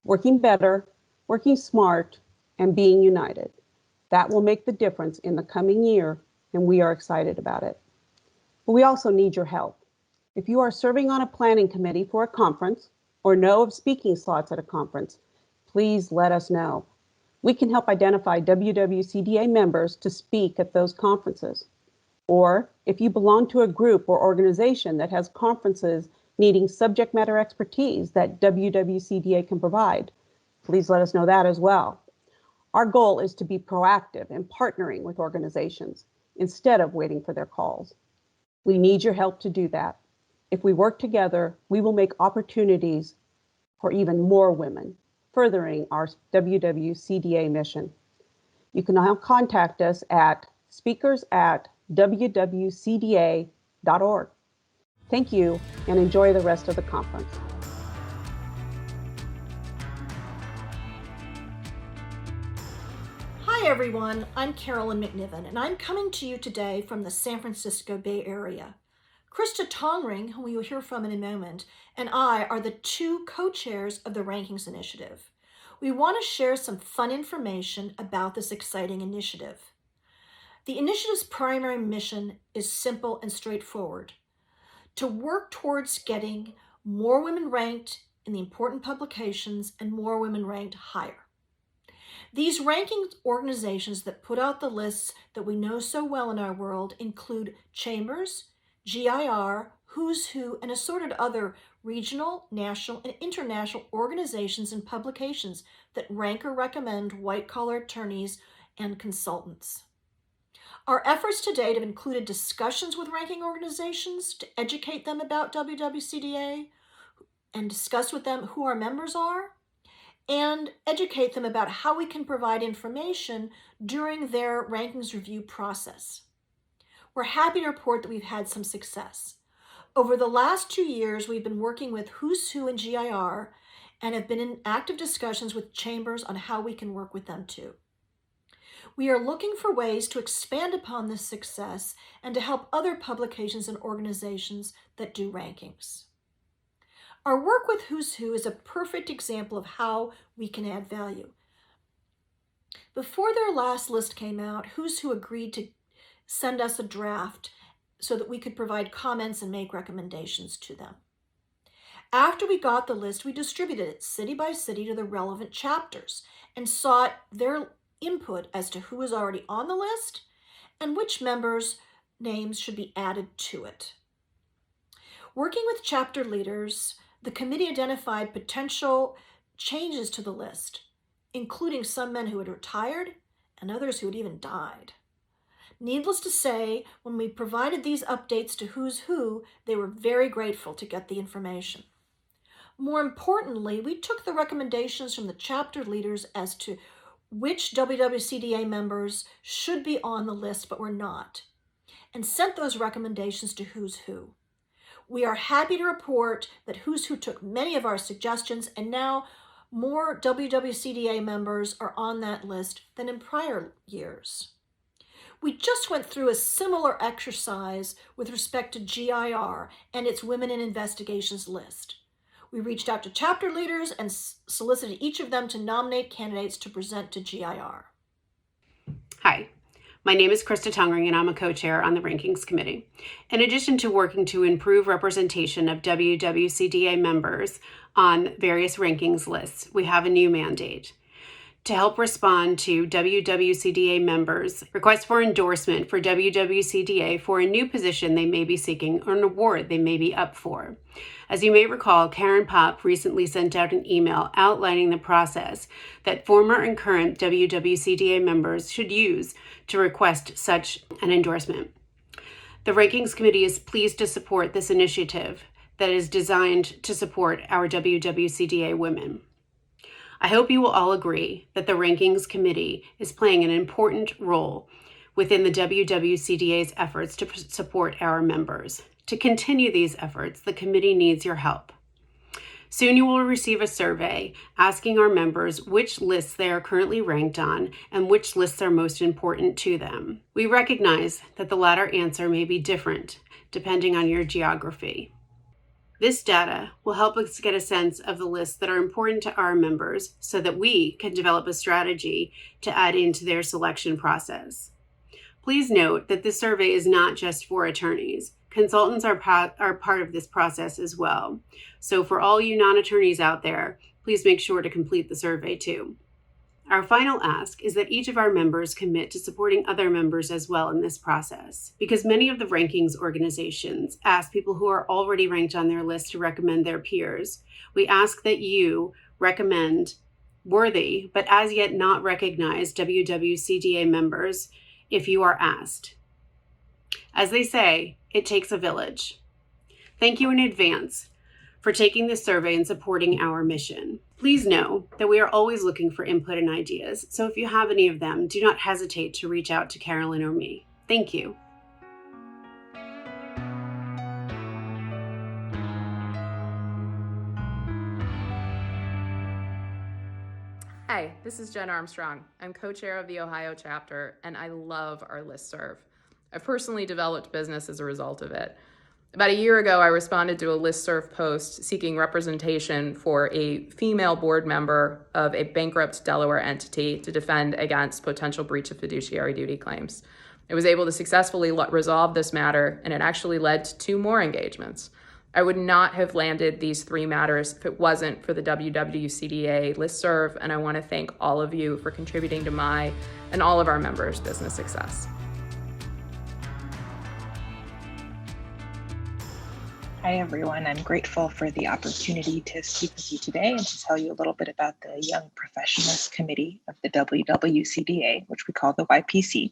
working better, working smart, and being united. That will make the difference in the coming year and we are excited about it. But we also need your help. If you are serving on a planning committee for a conference or know of speaking slots at a conference, please let us know. We can help identify WWCDA members to speak at those conferences. Or if you belong to a group or organization that has conferences needing subject matter expertise that WWCDA can provide, please let us know that as well. Our goal is to be proactive in partnering with organizations instead of waiting for their calls. We need your help to do that. If we work together, we will make opportunities for even more women, furthering our WWCDA mission. You can now contact us at speakers@wwcda.org. Thank you and enjoy the rest of the conference. Hi everyone, I'm Carolyn McNiven and I'm coming to you today from the San Francisco Bay Area. Krista Tongring, whom we will hear from in a moment, and I are the two co-chairs of the Rankings Initiative. We want to share some fun information about this exciting initiative. The initiative's primary mission is simple and straightforward: to work towards getting more women ranked in the important publications and more women ranked higher. These ranking organizations that put out the lists that we know so well in our world include Chambers, GIR, Who's Who, and assorted other regional, national, and international organizations and publications that rank or recommend white-collar attorneys and consultants. Our efforts to date have included discussions with ranking organizations to educate them about WWCDA and discuss with them who our members are, and educate them about how we can provide information during their rankings review process. We're happy to report that we've had some success. Over the last 2 years, we've been working with Who's Who and GIR and have been in active discussions with Chambers on how we can work with them too. We are looking for ways to expand upon this success and to help other publications and organizations that do rankings. Our work with Who's Who is a perfect example of how we can add value. Before their last list came out, Who's Who agreed to send us a draft so that we could provide comments and make recommendations to them. After we got the list, we distributed it city by city to the relevant chapters and sought their input as to who is already on the list and which members' names should be added to it. Working with chapter leaders, the committee identified potential changes to the list, including some men who had retired and others who had even died. Needless to say, when we provided these updates to Who's Who, they were very grateful to get the information. More importantly, we took the recommendations from the chapter leaders as to which WWCDA members should be on the list but were not, and sent those recommendations to Who's Who. We are happy to report that Who's Who took many of our suggestions, and now more WWCDA members are on that list than in prior years. We just went through a similar exercise with respect to GIR and its Women in Investigations list. We reached out to chapter leaders and solicited each of them to nominate candidates to present to GIR. Hi, my name is Krista Tongring and I'm a co-chair on the Rankings Committee. In addition to working to improve representation of WWCDA members on various rankings lists, we have a new mandate to help respond to WWCDA members' requests for endorsement for WWCDA for a new position they may be seeking or an award they may be up for. As you may recall, Karen Popp recently sent out an email outlining the process that former and current WWCDA members should use to request such an endorsement. The Rankings Committee is pleased to support this initiative that is designed to support our WWCDA women. I hope you will all agree that the Rankings Committee is playing an important role within the WWCDA's efforts to support our members. To continue these efforts, the committee needs your help. Soon you will receive a survey asking our members which lists they are currently ranked on and which lists are most important to them. We recognize that the latter answer may be different depending on your geography. This data will help us get a sense of the lists that are important to our members so that we can develop a strategy to add into their selection process. Please note that this survey is not just for attorneys. Consultants are part of this process as well. So for all you non-attorneys out there, please make sure to complete the survey too. Our final ask is that each of our members commit to supporting other members as well in this process, because many of the rankings organizations ask people who are already ranked on their list to recommend their peers. We ask that you recommend worthy, but as yet not recognized WWCDA members if you are asked. As they say, it takes a village. Thank you in advance for taking this survey and supporting our mission. Please know that we are always looking for input and ideas, so if you have any of them, do not hesitate to reach out to Carolyn or me. Thank you. Hi, this is Jen Armstrong. I'm co-chair of the Ohio chapter, and I love our listserv. I've personally developed business as a result of it. About a year ago, I responded to a listserv post seeking representation for a female board member of a bankrupt Delaware entity to defend against potential breach of fiduciary duty claims. I was able to successfully resolve this matter, and it actually led to 2 more engagements. I would not have landed these 3 matters if it wasn't for the WWCDA listserv, and I want to thank all of you for contributing to my and all of our members' business success. Hi everyone, I'm grateful for the opportunity to speak with you today and to tell you a little bit about the Young Professionals Committee of the WWCDA, which we call the YPC,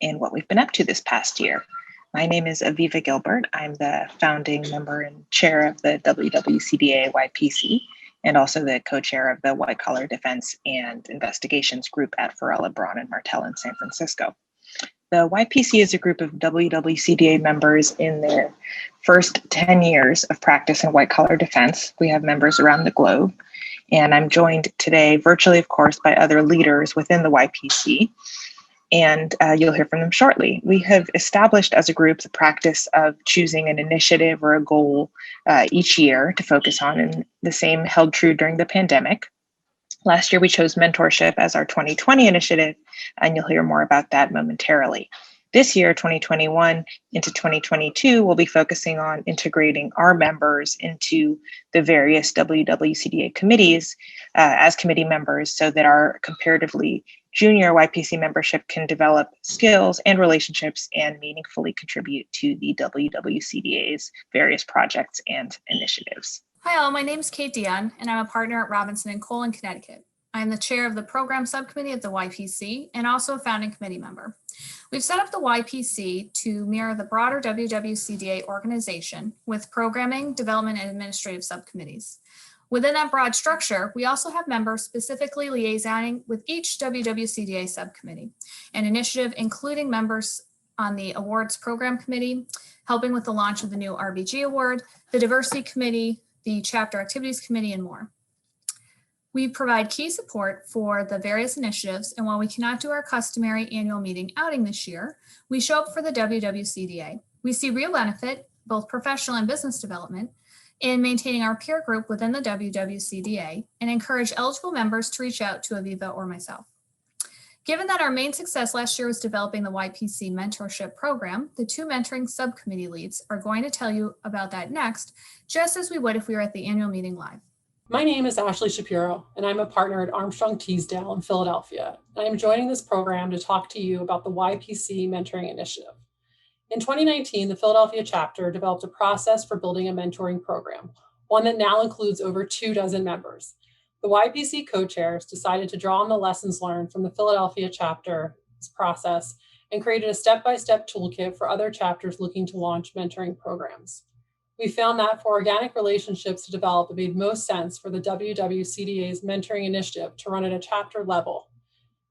and what we've been up to this past year. My name is Aviva Gilbert. I'm the founding member and chair of the WWCDA YPC, and also the co-chair of the White Collar Defense and Investigations Group at Farella, Braun and Martel in San Francisco. The YPC is a group of WWCDA members in their first 10 years of practice in white collar defense. We have members around the globe, and I'm joined today virtually, of course, by other leaders within the YPC, and you'll hear from them shortly. We have established as a group the practice of choosing an initiative or a goal each year to focus on, and the same held true during the pandemic. Last year, we chose mentorship as our 2020 initiative, and you'll hear more about that momentarily. This year, 2021 into 2022, we'll be focusing on integrating our members into the various WWCDA committees as committee members so that our comparatively junior YPC membership can develop skills and relationships and meaningfully contribute to the WWCDA's various projects and initiatives. Hi all, my name is Kate Dion, and I'm a partner at Robinson & Cole in Connecticut. I'm the chair of the program subcommittee of the YPC and also a founding committee member. We've set up the YPC to mirror the broader WWCDA organization with programming, development, and administrative subcommittees. Within that broad structure, we also have members specifically liaisoning with each WWCDA subcommittee, an initiative including members on the awards program committee, helping with the launch of the new RBG award, the diversity committee, the chapter activities committee, and more. We provide key support for the various initiatives, and while we cannot do our customary annual meeting outing this year, we show up for the WWCDA. We see real benefit, both professional and business development, in maintaining our peer group within the WWCDA and encourage eligible members to reach out to Aviva or myself. Given that our main success last year was developing the YPC mentorship program, the 2 mentoring subcommittee leads are going to tell you about that next, just as we would if we were at the annual meeting live. My name is Ashley Shapiro, and I'm a partner at Armstrong Teasdale in Philadelphia. I am joining this program to talk to you about the YPC Mentoring Initiative. In 2019, the Philadelphia chapter developed a process for building a mentoring program, one that now includes over 24 members. The YPC co-chairs decided to draw on the lessons learned from the Philadelphia chapter's process and created a step-by-step toolkit for other chapters looking to launch mentoring programs. We found that for organic relationships to develop, it made most sense for the WWCDA's mentoring initiative to run at a chapter level.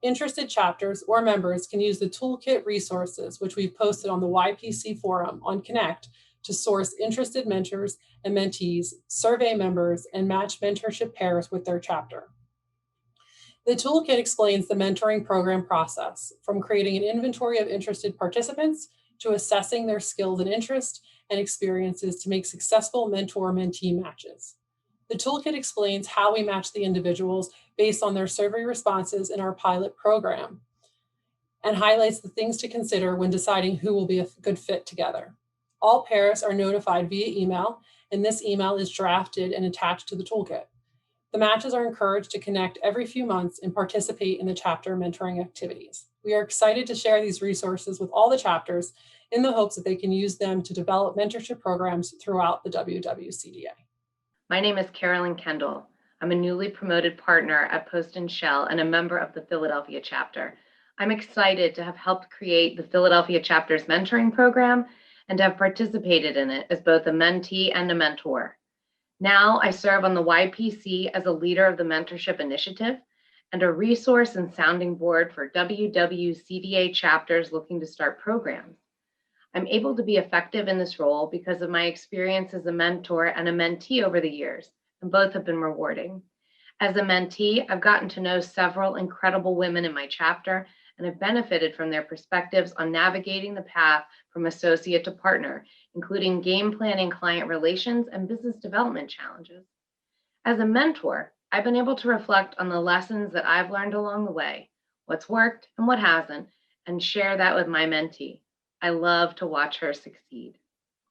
Interested chapters or members can use the toolkit resources, which we've posted on the YPC forum on Connect, to source interested mentors and mentees, survey members, and match mentorship pairs with their chapter. The toolkit explains the mentoring program process, from creating an inventory of interested participants to assessing their skills and interests and experiences to make successful mentor-mentee matches. The toolkit explains how we match the individuals based on their survey responses in our pilot program. and highlights the things to consider when deciding who will be a good fit together. All pairs are notified via email, and this email is drafted and attached to the toolkit. The matches are encouraged to connect every few months and participate in the chapter mentoring activities. We are excited to share these resources with all the chapters in the hopes that they can use them to develop mentorship programs throughout the WWCDA. My name is Carolyn Kendall. I'm a newly promoted partner at Post & Shell and a member of the Philadelphia chapter. I'm excited to have helped create the Philadelphia chapter's mentoring program and to have participated in it as both a mentee and a mentor. Now I serve on the YPC as a leader of the mentorship initiative and a resource and sounding board for WWCDA chapters looking to start programs. I'm able to be effective in this role because of my experience as a mentor and a mentee over the years, and both have been rewarding. As a mentee, I've gotten to know several incredible women in my chapter and have benefited from their perspectives on navigating the path from associate to partner, including game planning, client relations, and business development challenges. As a mentor, I've been able to reflect on the lessons that I've learned along the way, what's worked and what hasn't, and share that with my mentee. I love to watch her succeed.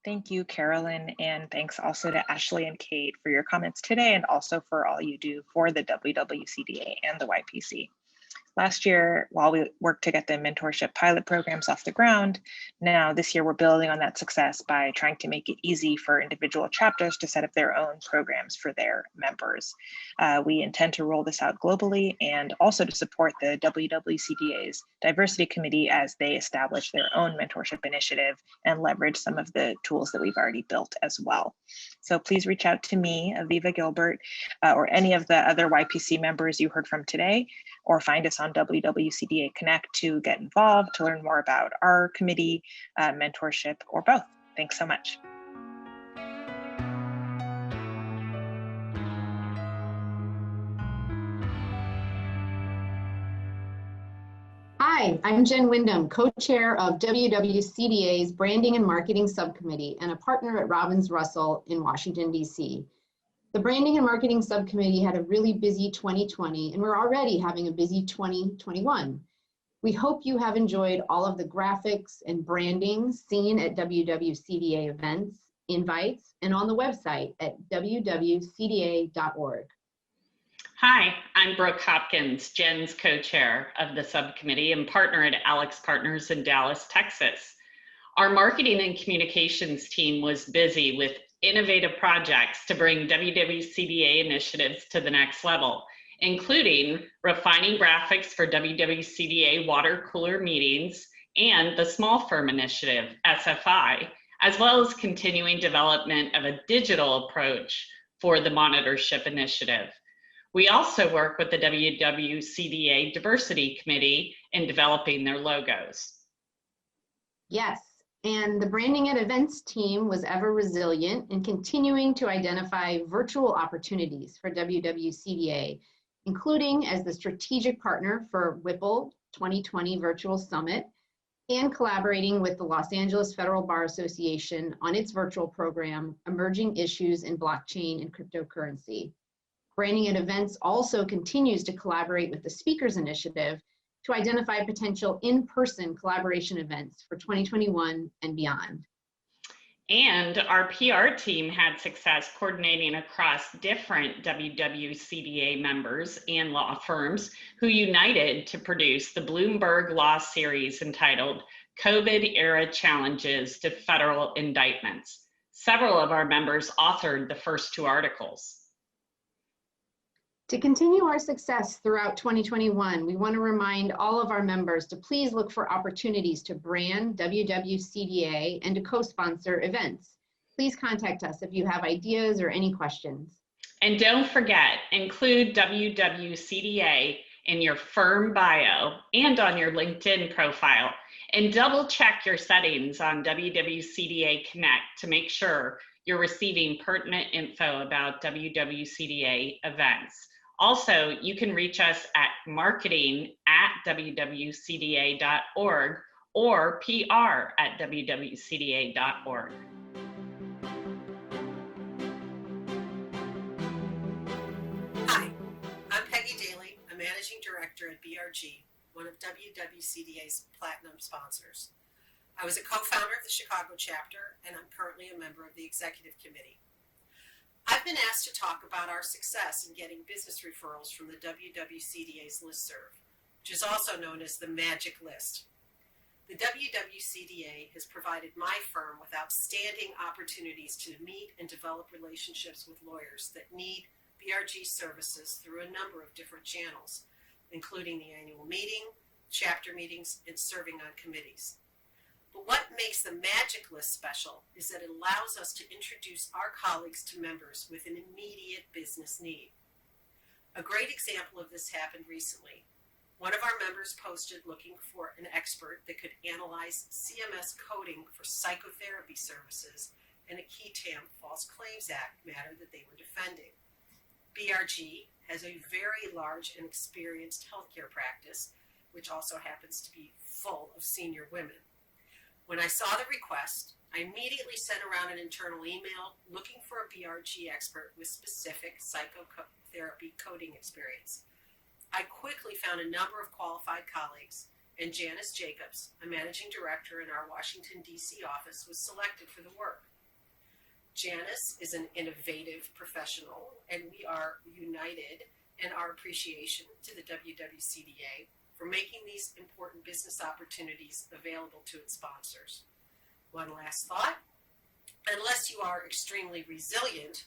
Thank you, Carolyn, and thanks also to Ashley and Kate for your comments today and also for all you do for the WWCDA and the YPC. Last year, while we worked to get the mentorship pilot programs off the ground, now this year we're building on that success by trying to make it easy for individual chapters to set up their own programs for their members. We intend to roll this out globally and also to support the WWCDA's Diversity Committee as they establish their own mentorship initiative and leverage some of the tools that we've already built as well. So please reach out to me, Aviva Gilbert, or any of the other YPC members you heard from today, or find us on WWCDA Connect to get involved, to learn more about our committee, mentorship, or both. Thanks so much. Hi, I'm Jen Wyndham, co-chair of WWCDA's Branding and Marketing Subcommittee and a partner at Robbins Russell in Washington, D.C. The Branding and Marketing Subcommittee had a really busy 2020, and we're already having a busy 2021. We hope you have enjoyed all of the graphics and branding seen at WWCDA events, invites, and on the website at wwcda.org. Hi, I'm Brooke Hopkins, Jen's co-chair of the subcommittee and partner at Alex Partners in Dallas, Texas. Our marketing and communications team was busy with innovative projects to bring WWCDA initiatives to the next level, including refining graphics for WWCDA water cooler meetings and the Small Firm Initiative, SFI, as well as continuing development of a digital approach for the Monitorship Initiative. We also work with the WWCDA Diversity Committee in developing their logos. Yes, and the Branding and Events team was ever resilient in continuing to identify virtual opportunities for WWCDA, including as the strategic partner for Whipple 2020 Virtual Summit and collaborating with the Los Angeles Federal Bar Association on its virtual program, Emerging Issues in Blockchain and Cryptocurrency. Branding and Events also continues to collaborate with the Speakers Initiative to identify potential in-person collaboration events for 2021 and beyond. And our PR team had success coordinating across different WWCDA members and law firms who united to produce the Bloomberg Law series entitled COVID-Era Challenges to Federal Indictments. Several of our members authored the first two articles. To continue our success throughout 2021, we want to remind all of our members to please look for opportunities to brand WWCDA and to co-sponsor events. Please contact us if you have ideas or any questions. And don't forget, include WWCDA in your firm bio and on your LinkedIn profile, and double check your settings on WWCDA Connect to make sure you're receiving pertinent info about WWCDA events. Also, you can reach us at marketing@wwcda.org or PR@wwcda.org. Hi, I'm Peggy Daly, a managing director at BRG, one of WWCDA's platinum sponsors. I was a co-founder of the Chicago chapter, and I'm currently a member of the executive committee. I've been asked to talk about our success in getting business referrals from the WWCDA's listserv, which is also known as the Magic List. The WWCDA has provided my firm with outstanding opportunities to meet and develop relationships with lawyers that need BRG services through a number of different channels, including the annual meeting, chapter meetings, and serving on committees. But what makes the Magic List special is that it allows us to introduce our colleagues to members with an immediate business need. A great example of this happened recently. One of our members posted looking for an expert that could analyze CMS coding for psychotherapy services in a key TAM False Claims Act matter that they were defending. BRG has a very large and experienced healthcare practice, which also happens to be full of senior women. When I saw the request, I immediately sent around an internal email looking for a BRG expert with specific psychotherapy coding experience. I quickly found a number of qualified colleagues, and Janice Jacobs, a managing director in our Washington, D.C. office, was selected for the work. Janice is an innovative professional, and we are united in our appreciation to the WWCDA for making these important business opportunities available to its sponsors. One last thought, unless you are extremely resilient,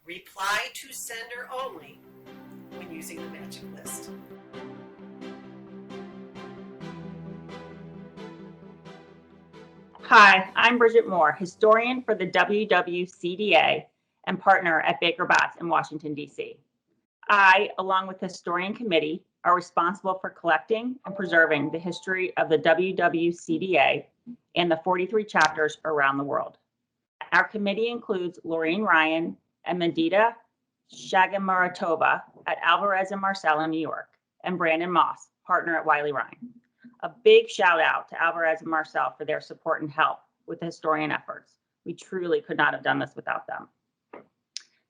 reply to sender only when using the Magic List. Hi, I'm Bridget Moore, historian for the WWCDA and partner at Baker Botts in Washington, D.C. I, along with the historian committee, are responsible for collecting and preserving the history of the WWCDA and the 43 chapters around the world. Our committee includes Laureen Ryan and Medita Shagamuratova at Alvarez & Marsal in New York, and Brandon Moss, partner at Wiley Ryan. A big shout out to Alvarez & Marsal for their support and help with the historian efforts. We truly could not have done this without them.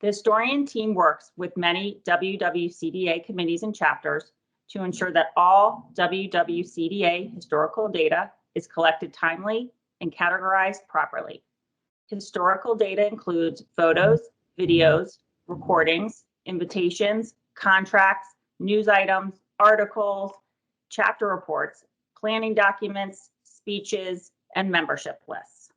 The historian team works with many WWCDA committees and chapters to ensure that all WWCDA historical data is collected timely and categorized properly. Historical data includes photos, videos, recordings, invitations, contracts, news items, articles, chapter reports, planning documents, speeches, and membership lists.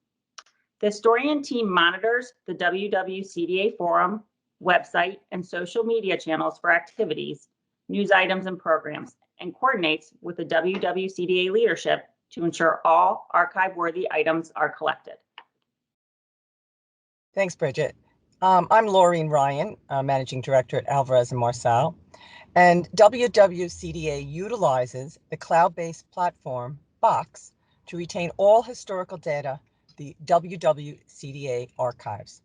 The historian team monitors the WWCDA forum, website, and social media channels for activities, news items, and programs, and coordinates with the WWCDA leadership to ensure all archive-worthy items are collected. Thanks, Bridget. I'm Laureen Ryan, Managing Director at Alvarez & Marsal, and WWCDA utilizes the cloud-based platform Box to retain all historical data, the WWCDA archives.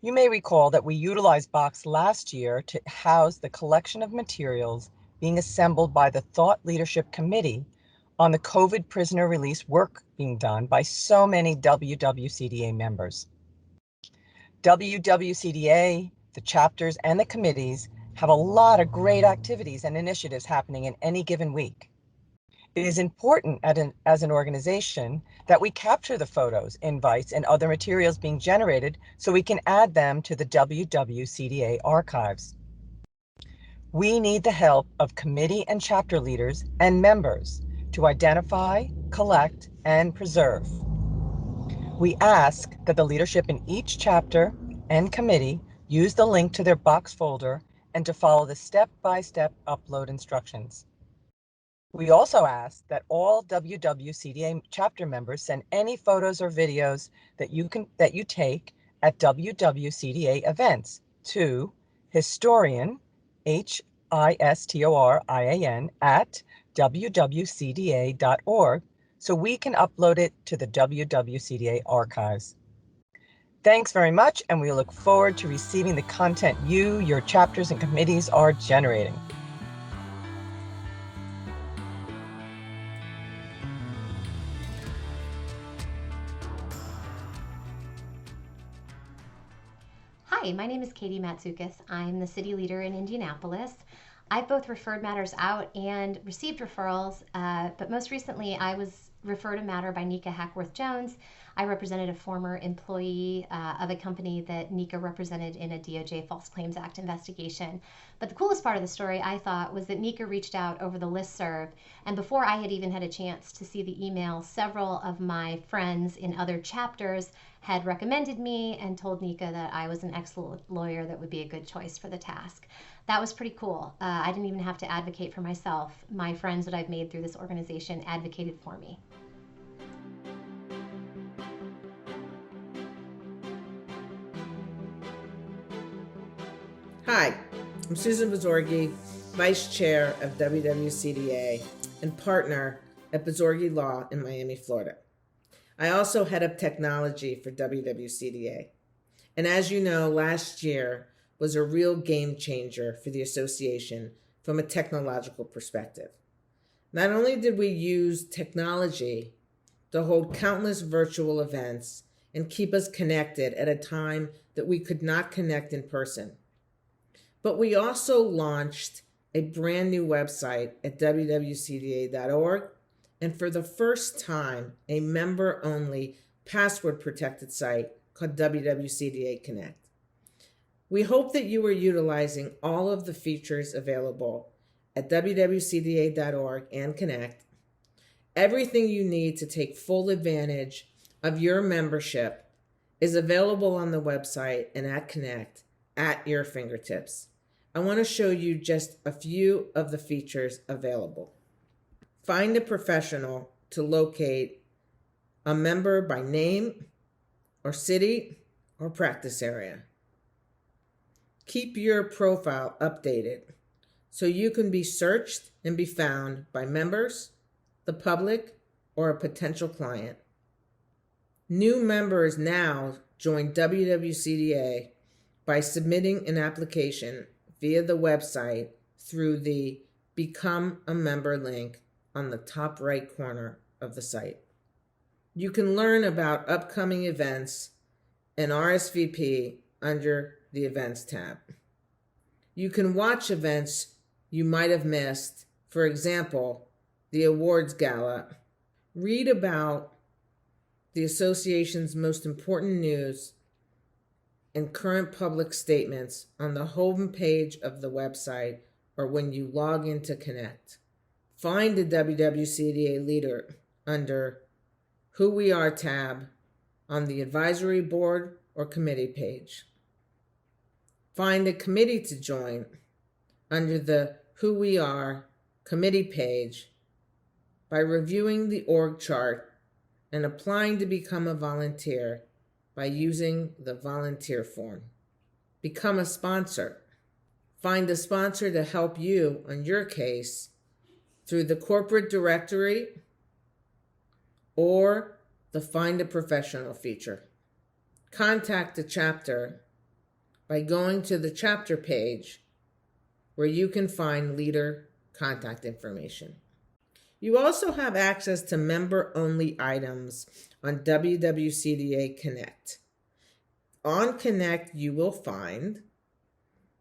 You may recall that we utilized Box last year to house the collection of materials being assembled by the Thought Leadership Committee on the COVID prisoner release work being done by so many WWCDA members. WWCDA, the chapters, and the committees have a lot of great activities and initiatives happening in any given week. It is important as an organization that we capture the photos, invites, and other materials being generated so we can add them to the WWCDA archives. We need the help of committee and chapter leaders and members to identify, collect, and preserve. We ask that the leadership in each chapter and committee use the link to their Box folder and to follow the step-by-step upload instructions. We also ask that all WWCDA chapter members send any photos or videos that you take at WWCDA events to historian, HISTORIAN, at wwcda.org so we can upload it to the WWCDA archives. Thanks very much, and we look forward to receiving the content you, your chapters, and committees are generating. Hi, my name is Katie Matsoukas. I'm the city leader in Indianapolis. I've both referred matters out and received referrals, but most recently I was referred a matter by Nika Hackworth-Jones. I represented a former employee of a company that Nika represented in a DOJ False Claims Act investigation. But the coolest part of the story, I thought, was that Nika reached out over the listserv, and before I had even had a chance to see the email, several of my friends in other chapters had recommended me and told Nika that I was an excellent lawyer that would be a good choice for the task. That was pretty cool. I didn't even have to advocate for myself. My friends that I've made through this organization advocated for me. Hi, I'm Susan Bazorgi, Vice Chair of WWCDA and partner at Bazorgi Law in Miami, Florida. I also head up technology for WWCDA. And as you know, last year was a real game changer for the association from a technological perspective. Not only did we use technology to hold countless virtual events and keep us connected at a time that we could not connect in person, but we also launched a brand new website at wwcda.org, and for the first time, a member-only password-protected site called WWCDA Connect. We hope that you are utilizing all of the features available at wwcda.org and Connect. Everything you need to take full advantage of your membership is available on the website and at Connect at your fingertips. I want to show you just a few of the features available. Find a professional to locate a member by name or city or practice area. Keep your profile updated so you can be searched and be found by members, the public, or a potential client. New members now join WWCDA by submitting an application via the website through the Become a Member link on the top right corner of the site. You can learn about upcoming events and RSVP under the Events tab. You can watch events you might have missed, for example, the Awards Gala. Read about the association's most important news and current public statements on the home page of the website or when you log in to Connect. Find a WWCDA leader under Who We Are tab on the advisory board or committee page. Find a committee to join under the Who We Are committee page by reviewing the org chart and applying to become a volunteer by using the volunteer form. Become a sponsor. Find a sponsor to help you on your case through the corporate directory or the Find a Professional feature. Contact the chapter by going to the chapter page where you can find leader contact information. You also have access to member-only items on WWCDA Connect. On Connect, you will find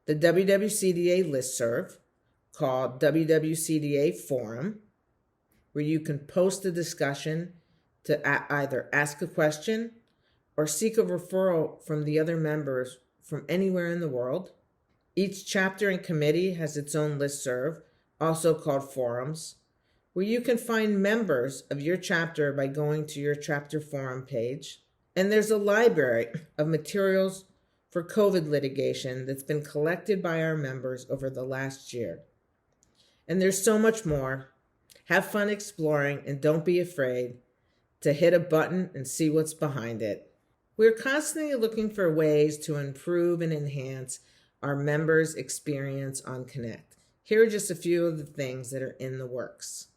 the WWCDA listserv called WWCDA Forum, where you can post a discussion to either ask a question or seek a referral from the other members from anywhere in the world. Each chapter and committee has its own listserv, also called forums, where you can find members of your chapter by going to your chapter forum page. And there's a library of materials for COVID litigation that's been collected by our members over the last year. And there's so much more. Have fun exploring and don't be afraid to hit a button and see what's behind it. We're constantly looking for ways to improve and enhance our members' experience on Connect. Here are just a few of the things that are in the works.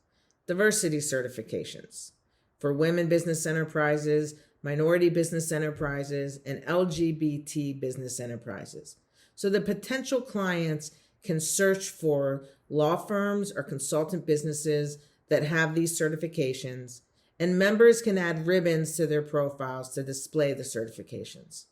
Diversity certifications for women business enterprises, minority business enterprises, and LGBT business enterprises. So the potential clients can search for law firms or consultant businesses that have these certifications, and members can add ribbons to their profiles to display the certifications.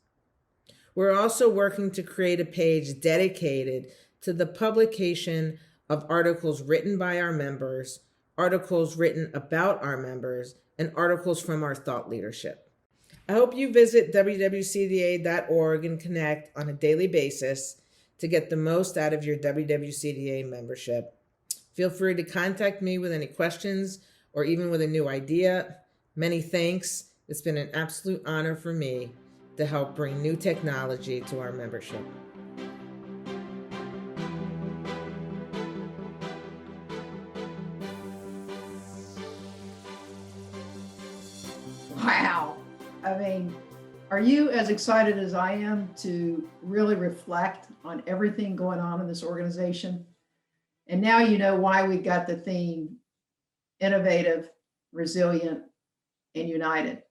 We're also working to create a page dedicated to the publication of articles written by our members, articles written about our members, and articles from our thought leadership. I hope you visit wwcda.org and connect on a daily basis to get the most out of your WWCDA membership. Feel free to contact me with any questions or even with a new idea. Many thanks. It's been an absolute honor for me to help bring new technology to our membership. Wow. I mean, are you as excited as I am to really reflect on everything going on in this organization? And now you know why we got the theme innovative, resilient, and united.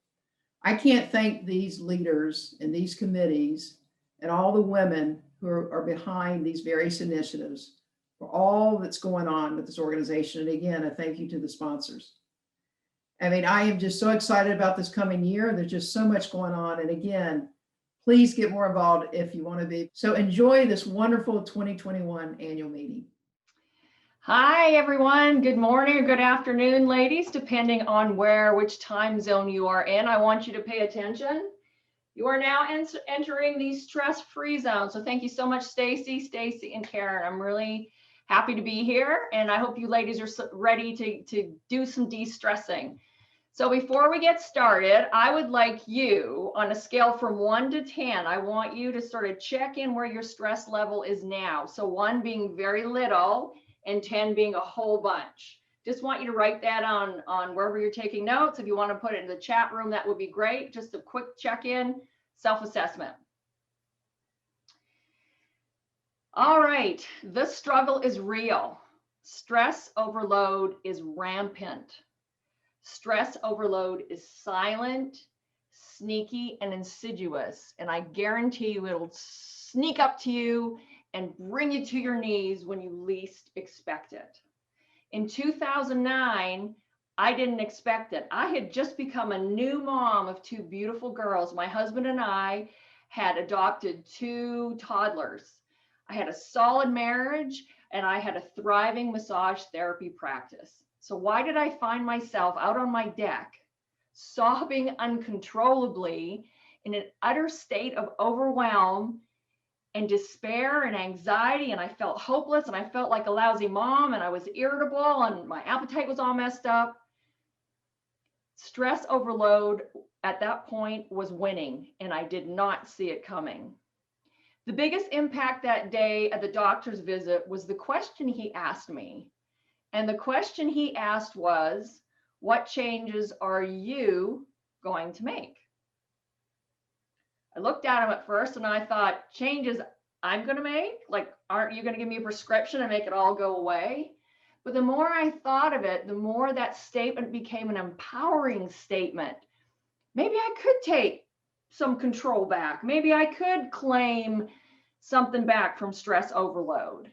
I can't thank these leaders and these committees and all the women who are behind these various initiatives for all that's going on with this organization. And again, a thank you to the sponsors. I mean, I am just so excited about this coming year. There's just so much going on. And again, please get more involved if you want to be. So enjoy this wonderful 2021 annual meeting. Hi, everyone. Good morning or good afternoon, ladies, depending on which time zone you are in. I want you to pay attention. You are now entering the stress-free zone. So thank you so much, Stacy, and Karen. I'm really happy to be here, and I hope you ladies are ready to do some de-stressing. So before we get started, I would like you, on a scale from 1 to 10, I want you to sort of check in where your stress level is now. So 1 being very little, and 10 being a whole bunch. Just want you to write that on wherever you're taking notes. If you want to put it in the chat room, that would be great. Just a quick check-in, self-assessment. All right, the struggle is real. Stress overload is rampant. Stress overload is silent, sneaky, and insidious. And I guarantee you it'll sneak up to you and bring you to your knees when you least expect it. In 2009, I didn't expect it. I had just become a new mom of 2 beautiful girls. My husband and I had adopted 2 toddlers. I had a solid marriage and I had a thriving massage therapy practice. So why did I find myself out on my deck, sobbing uncontrollably in an utter state of overwhelm and despair and anxiety, and I felt hopeless and I felt like a lousy mom and I was irritable and my appetite was all messed up? Stress overload at that point was winning and I did not see it coming. The biggest impact that day at the doctor's visit was the question he asked me. And the question he asked was, what changes are you going to make? I looked at him at first and I thought, changes I'm going to make? Like, aren't you going to give me a prescription and make it all go away? But the more I thought of it, the more that statement became an empowering statement. Maybe I could take some control back. Maybe I could claim something back from stress overload.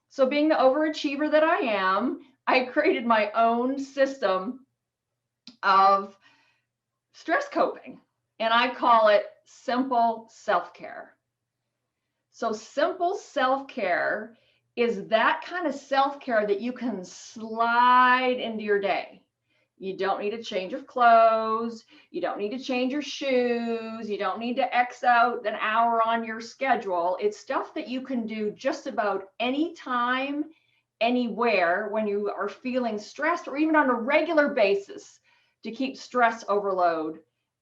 So being the overachiever that I am, I created my own system of stress coping, and I call it simple self-care. So simple self-care is that kind of self-care that you can slide into your day. You don't need a change of clothes. You don't need to change your shoes. You don't need to X out an hour on your schedule. It's stuff that you can do just about any time, anywhere when you are feeling stressed, or even on a regular basis to keep stress overload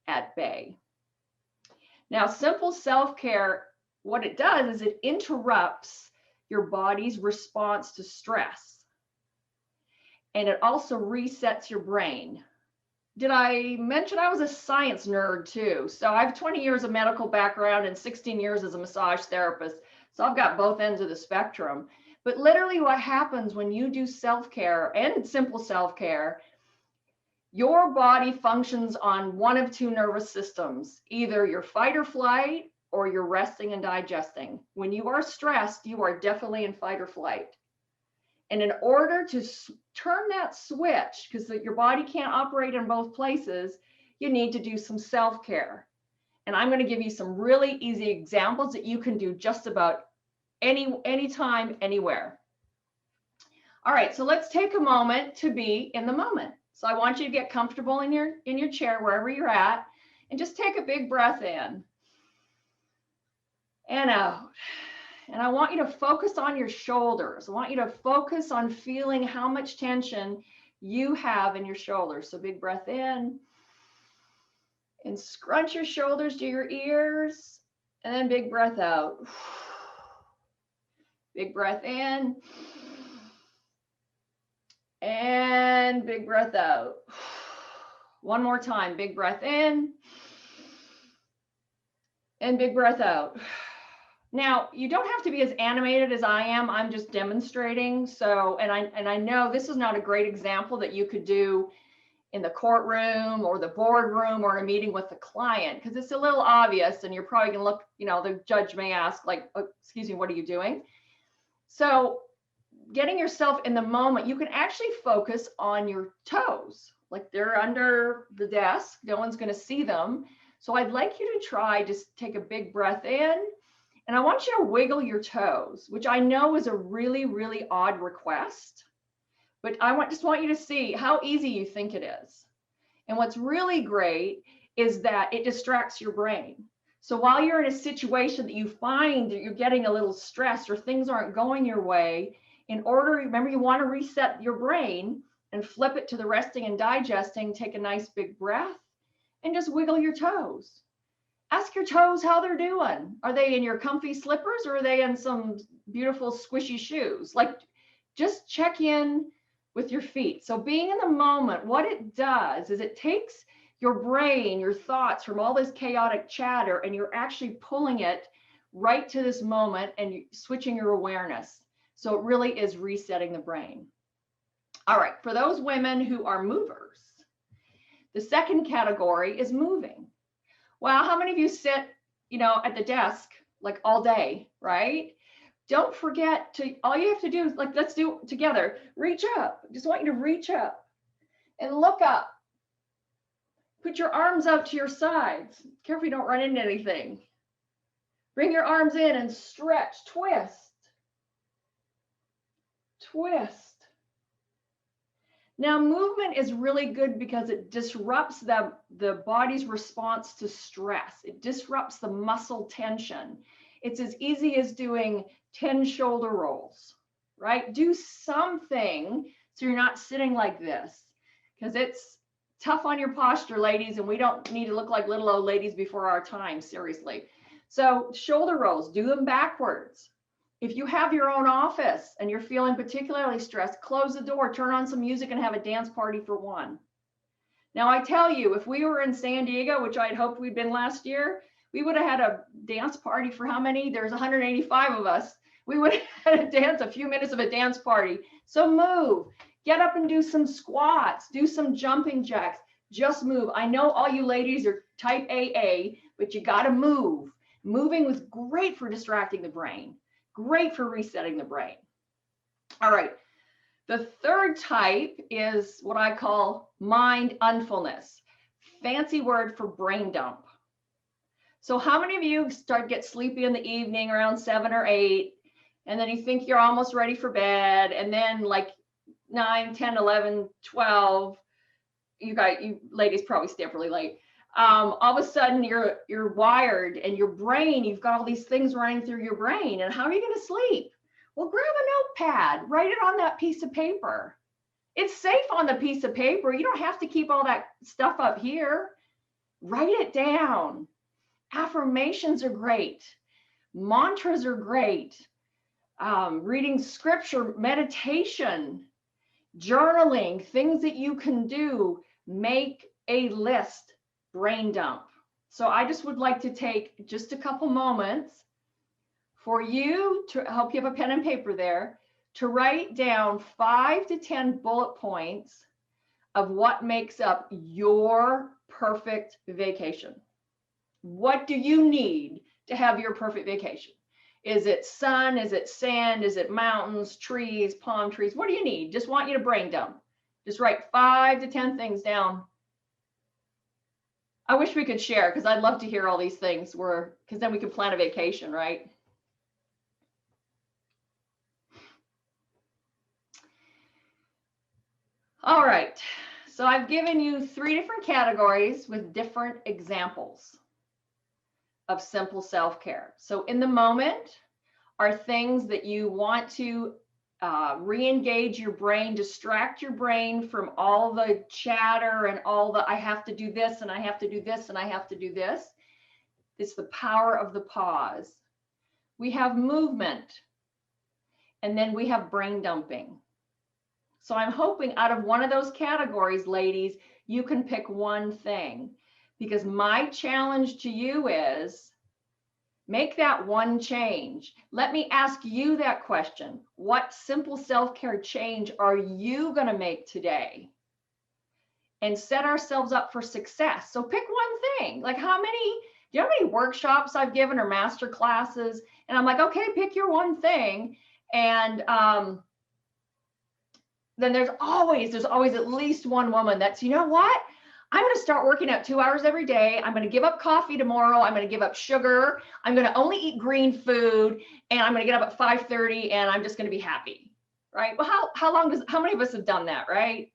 at bay. Now, simple self-care, what it does is it interrupts your body's response to stress. And it also resets your brain. Did I mention I was a science nerd too? So I have 20 years of medical background and 16 years as a massage therapist. So I've got both ends of the spectrum. But literally what happens when you do self-care and simple self-care, your body functions on one of 2 nervous systems, either your fight or flight or you're resting and digesting. When you are stressed, you are definitely in fight or flight. And in order to turn that switch, because your body can't operate in both places, you need to do some self-care. And I'm going to give you some really easy examples that you can do just about anytime, anywhere. All right, so let's take a moment to be in the moment. So I want you to get comfortable in your chair, wherever you're at, and just take a big breath in and out. And I want you to focus on your shoulders. I want you to focus on feeling how much tension you have in your shoulders. So big breath in and scrunch your shoulders to your ears, and then big breath out. Big breath in and big breath out. One more time, big breath in and big breath out. Now, you don't have to be as animated as I am. I'm just demonstrating. So, and I know this is not a great example that you could do in the courtroom or the boardroom or a meeting with the client, because it's a little obvious and you're probably gonna look, the judge may ask like, oh, excuse me, what are you doing? So getting yourself in the moment, you can actually focus on your toes, like they're under the desk. No one's gonna see them. So I'd like you to try, just take a big breath in, and I want you to wiggle your toes, which I know is a really, really odd request, but I just want you to see how easy you think it is. And what's really great is that it distracts your brain. So while you're in a situation that you find that you're getting a little stressed or things aren't going your way, remember, you want to reset your brain and flip it to the resting and digesting, take a nice big breath and just wiggle your toes. Ask your toes how they're doing. Are they in your comfy slippers or are they in some beautiful squishy shoes? Like, just check in with your feet. So being in the moment, what it does is it takes your brain, your thoughts from all this chaotic chatter, and you're actually pulling it right to this moment and switching your awareness. So it really is resetting the brain. All right, for those women who are movers, the second category is moving. Well, how many of you sit, at the desk like all day, right? Don't forget to, all you have to do is like, let's do it together. Reach up. Just want you to reach up and look up. Put your arms out to your sides. Careful you don't run into anything. Bring your arms in and stretch, twist. Twist. Now, movement is really good because it disrupts the body's response to stress. It disrupts the muscle tension. It's as easy as doing 10 shoulder rolls, right? Do something so you're not sitting like this, because it's tough on your posture, ladies, and we don't need to look like little old ladies before our time, seriously. So shoulder rolls, do them backwards. If you have your own office and you're feeling particularly stressed, close the door, turn on some music and have a dance party for one. Now, I tell you, if we were in San Diego, which I'd hoped we'd been last year, we would have had a dance party for how many? There's 185 of us. We would have had a few minutes of a dance party. So move, get up and do some squats, do some jumping jacks, just move. I know all you ladies are type AA, but you got to move. Moving was great for distracting the brain. Great for resetting the brain. All right. The third type is what I call mindfulness. Fancy word for brain dump. So how many of you get sleepy in the evening around 7 or 8, and then you think you're almost ready for bed, and then like 9, 10, 11, 12, you ladies probably stay up really late. All of a sudden you're wired, and your brain, you've got all these things running through your brain, and how are you going to sleep? Well, grab a notepad, write it on that piece of paper. It's safe on the piece of paper. You don't have to keep all that stuff up here. Write it down. Affirmations are great. Mantras are great. Reading scripture, meditation, journaling, things that you can do. Make a list. Brain dump. So I just would like to take just a couple moments for you to help you have a pen and paper there to write down 5 to 10 bullet points of what makes up your perfect vacation. What do you need to have your perfect vacation? Is it sun? Is it sand? Is it mountains, trees, palm trees? What do you need? Just want you to brain dump. Just write 5 to 10 things down. I wish we could share, because I'd love to hear all these things, because then we could plan a vacation, right? All right, so I've given you 3 different categories with different examples of simple self-care. So in the moment are things that you want to re-engage your brain, distract your brain from all the chatter and all the I have to do this and I have to do this and I have to do this. It's the power of the pause. We have movement, and then we have brain dumping. So I'm hoping out of one of those categories, ladies, you can pick one thing, because my challenge to you is make that one change. Let me ask you that question. What simple self-care change are you going to make today? And set ourselves up for success. So pick one thing. Like, do you know how many workshops I've given or master classes? And I'm like, okay, pick your one thing. And then there's always at least one woman that's, you know what? I'm going to start working out 2 hours every day. I'm going to give up coffee tomorrow. I'm going to give up sugar. I'm going to only eat green food, and I'm going to get up at 5:30, and I'm just going to be happy, right? Well, how many of us have done that, right?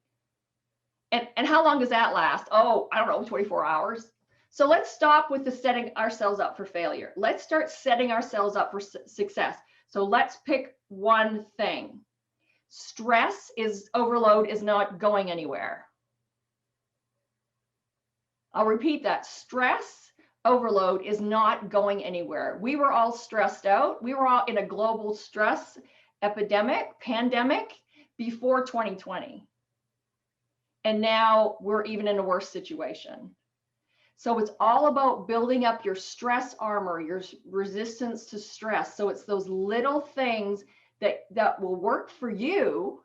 And how long does that last? Oh, I don't know, 24 hours. So let's stop with the setting ourselves up for failure. Let's start setting ourselves up for success. So let's pick one thing. Stress overload is not going anywhere. I'll repeat that. Stress overload is not going anywhere. We were all stressed out. We were all in a global stress pandemic before 2020. And now we're even in a worse situation. So it's all about building up your stress armor, your resistance to stress. So it's those little things that will work for you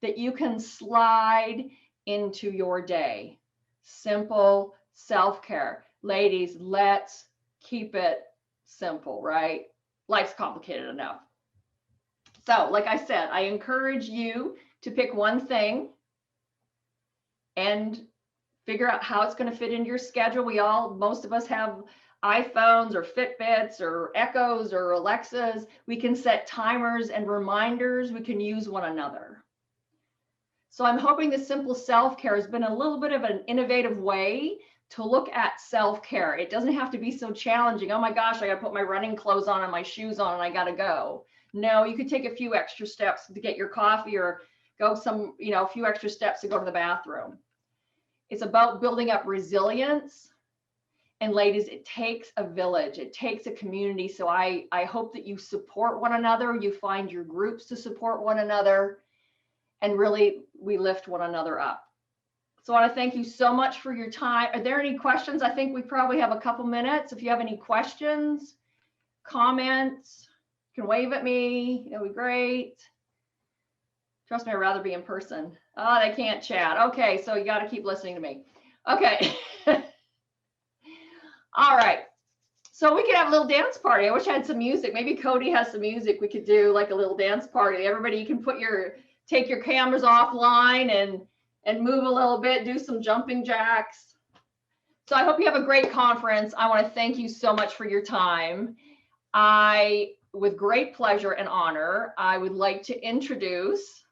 that you can slide into your day. Simple self-care. Ladies, let's keep it simple, right? Life's complicated enough. So like I said, I encourage you to pick one thing and figure out how it's going to fit into your schedule. Most of us have iPhones or Fitbits or Echoes or Alexas. We can set timers and reminders. We can use one another. So I'm hoping this simple self-care has been a little bit of an innovative way to look at self-care. It doesn't have to be so challenging. Oh my gosh, I got to put my running clothes on and my shoes on and I got to go. No, you could take a few extra steps to get your coffee or go a few extra steps to go to the bathroom. It's about building up resilience. And ladies, it takes a village. It takes a community. So I hope that you support one another. You find your groups to support one another. And really, we lift one another up. So I want to thank you so much for your time. Are there any questions? I think we probably have a couple minutes. If you have any questions, comments, you can wave at me. It'll be great. Trust me, I'd rather be in person. Oh, they can't chat. Okay, so you got to keep listening to me. Okay. All right. So we could have a little dance party. I wish I had some music. Maybe Cody has some music. We could do like a little dance party. Everybody, you can take your cameras offline and move a little bit, do some jumping jacks. So I hope you have a great conference. I want to thank you so much for your time. With great pleasure and honor, I would like to introduce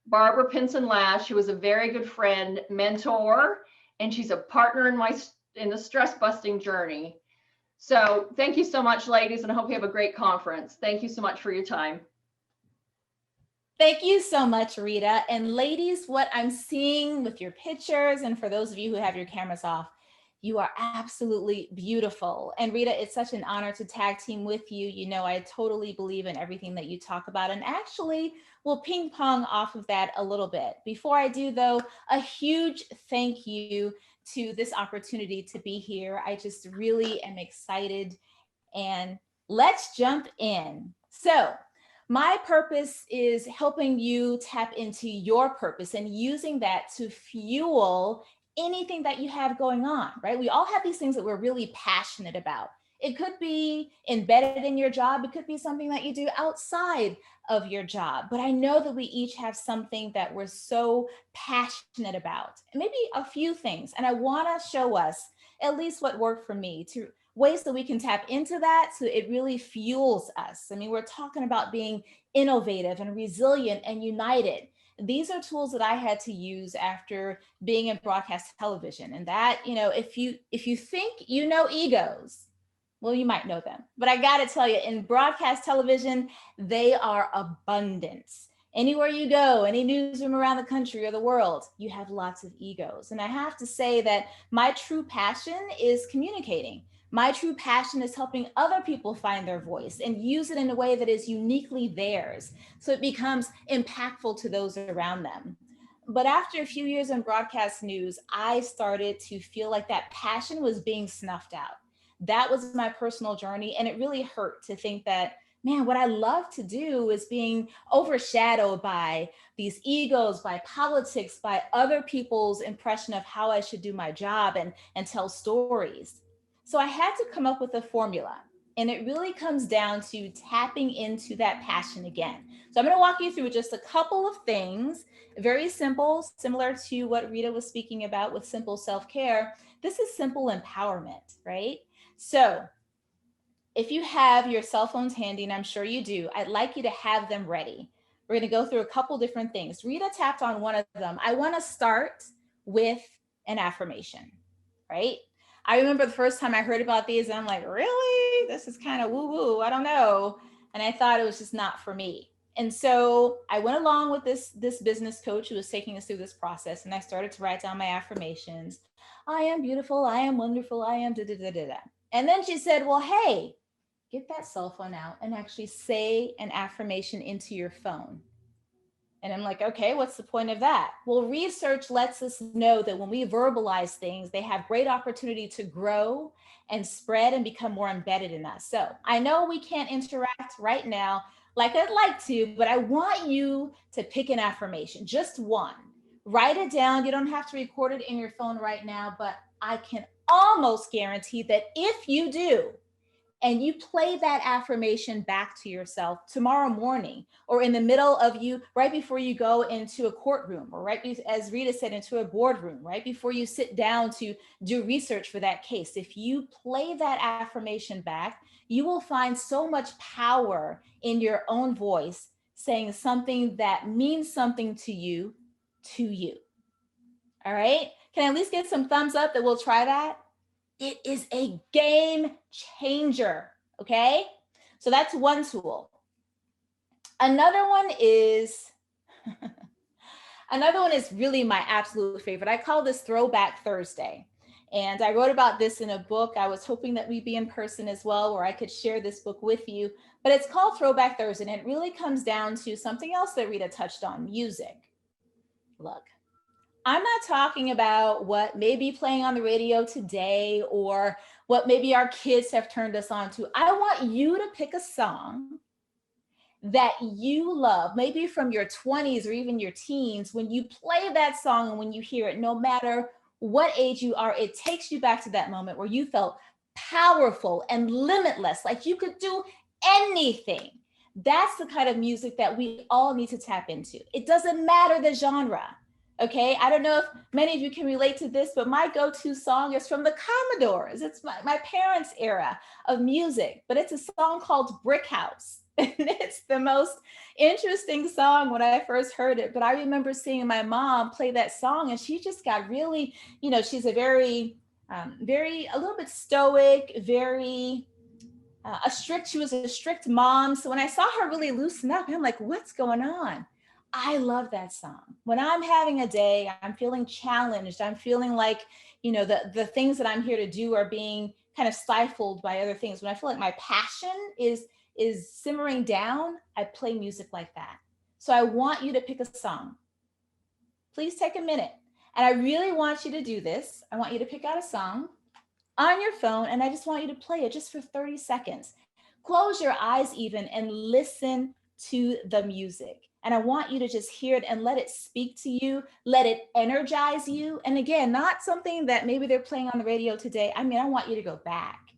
Barbara Pinson-Lash, who is a very good friend, mentor, and she's a partner in the stress busting journey. So thank you so much, ladies, and I hope you have a great conference. Thank you so much for your time. Thank you so much, Rita. And ladies, what I'm seeing with your pictures, and for those of you who have your cameras off, you are absolutely beautiful. And Rita, it's such an honor to tag team with you. You know, I totally believe in everything that you talk about, and actually we'll ping pong off of that a little bit. Before I do though, a huge thank you to this opportunity to be here. I just really am excited, and let's jump in. So my purpose is helping you tap into your purpose and using that to fuel anything that you have going on, right? We all have these things that we're really passionate about. It could be embedded in your job. It could be something that you do outside of your job. But I know that we each have something that we're so passionate about, maybe a few things. And I want to show us at least what worked for me, to ways that we can tap into that so it really fuels us. I mean, we're talking about being innovative and resilient and united. These are tools that I had to use after being in broadcast television. And that, if you think you know egos, well, you might know them. But I got to tell you, in broadcast television, they are abundant. Anywhere you go, any newsroom around the country or the world, you have lots of egos. And I have to say that my true passion is communicating. My true passion is helping other people find their voice and use it in a way that is uniquely theirs, so it becomes impactful to those around them. But after a few years in broadcast news, I started to feel like that passion was being snuffed out. That was my personal journey. And it really hurt to think that, man, what I love to do is being overshadowed by these egos, by politics, by other people's impression of how I should do my job and tell stories. So I had to come up with a formula. And it really comes down to tapping into that passion again. So I'm going to walk you through just a couple of things, very simple, similar to what Rita was speaking about with simple self-care. This is simple empowerment, right? So if you have your cell phones handy, and I'm sure you do, I'd like you to have them ready. We're going to go through a couple different things. Rita tapped on one of them. I want to start with an affirmation, right? I remember the first time I heard about these, and I'm like, really? This is kind of woo-woo. I don't know. And I thought it was just not for me. And so I went along with this business coach who was taking us through this process, and I started to write down my affirmations. I am beautiful. I am wonderful. I am da-da-da-da-da. And then she said, well, hey, get that cell phone out and actually say an affirmation into your phone. And I'm like, okay, what's the point of that? Well, research lets us know that when we verbalize things, they have great opportunity to grow and spread and become more embedded in us. So I know we can't interact right now like I'd like to, but I want you to pick an affirmation, just one. Write it down. You don't have to record it in your phone right now, but I can almost guarantee that if you do, and you play that affirmation back to yourself tomorrow morning, or in the middle of you, right before you go into a courtroom, or as Rita said, into a boardroom, right before you sit down to do research for that case. If you play that affirmation back, you will find so much power in your own voice, saying something that means something to you. All right? Can I at least get some thumbs up that we'll try that? It is a game changer, okay? So that's one tool. Another one is really my absolute favorite. I call this Throwback Thursday. And I wrote about this in a book. I was hoping that we'd be in person as well, where I could share this book with you. But it's called Throwback Thursday, and it really comes down to something else that Rita touched on, music. Look, I'm not talking about what may be playing on the radio today or what maybe our kids have turned us on to. I want you to pick a song that you love, maybe from your 20s or even your teens. When you play that song and when you hear it, no matter what age you are, it takes you back to that moment where you felt powerful and limitless, like you could do anything. That's the kind of music that we all need to tap into. It doesn't matter the genre. Okay, I don't know if many of you can relate to this, but my go-to song is from the Commodores. It's my parents' era of music, but it's a song called Brick House. And it's the most interesting song when I first heard it. But I remember seeing my mom play that song, and she just got really, she's a very, a little bit stoic, very she was a strict mom. So when I saw her really loosen up, I'm like, what's going on? I love that song. When I'm having a day, I'm feeling challenged. I'm feeling like, the things that I'm here to do are being kind of stifled by other things. When I feel like my passion is simmering down, I play music like that. So I want you to pick a song. Please take a minute. And I really want you to do this. I want you to pick out a song on your phone, and I just want you to play it just for 30 seconds. Close your eyes even and listen to the music. And I want you to just hear it and let it speak to you, let it energize you. And again, not something that maybe they're playing on the radio today. I want you to go back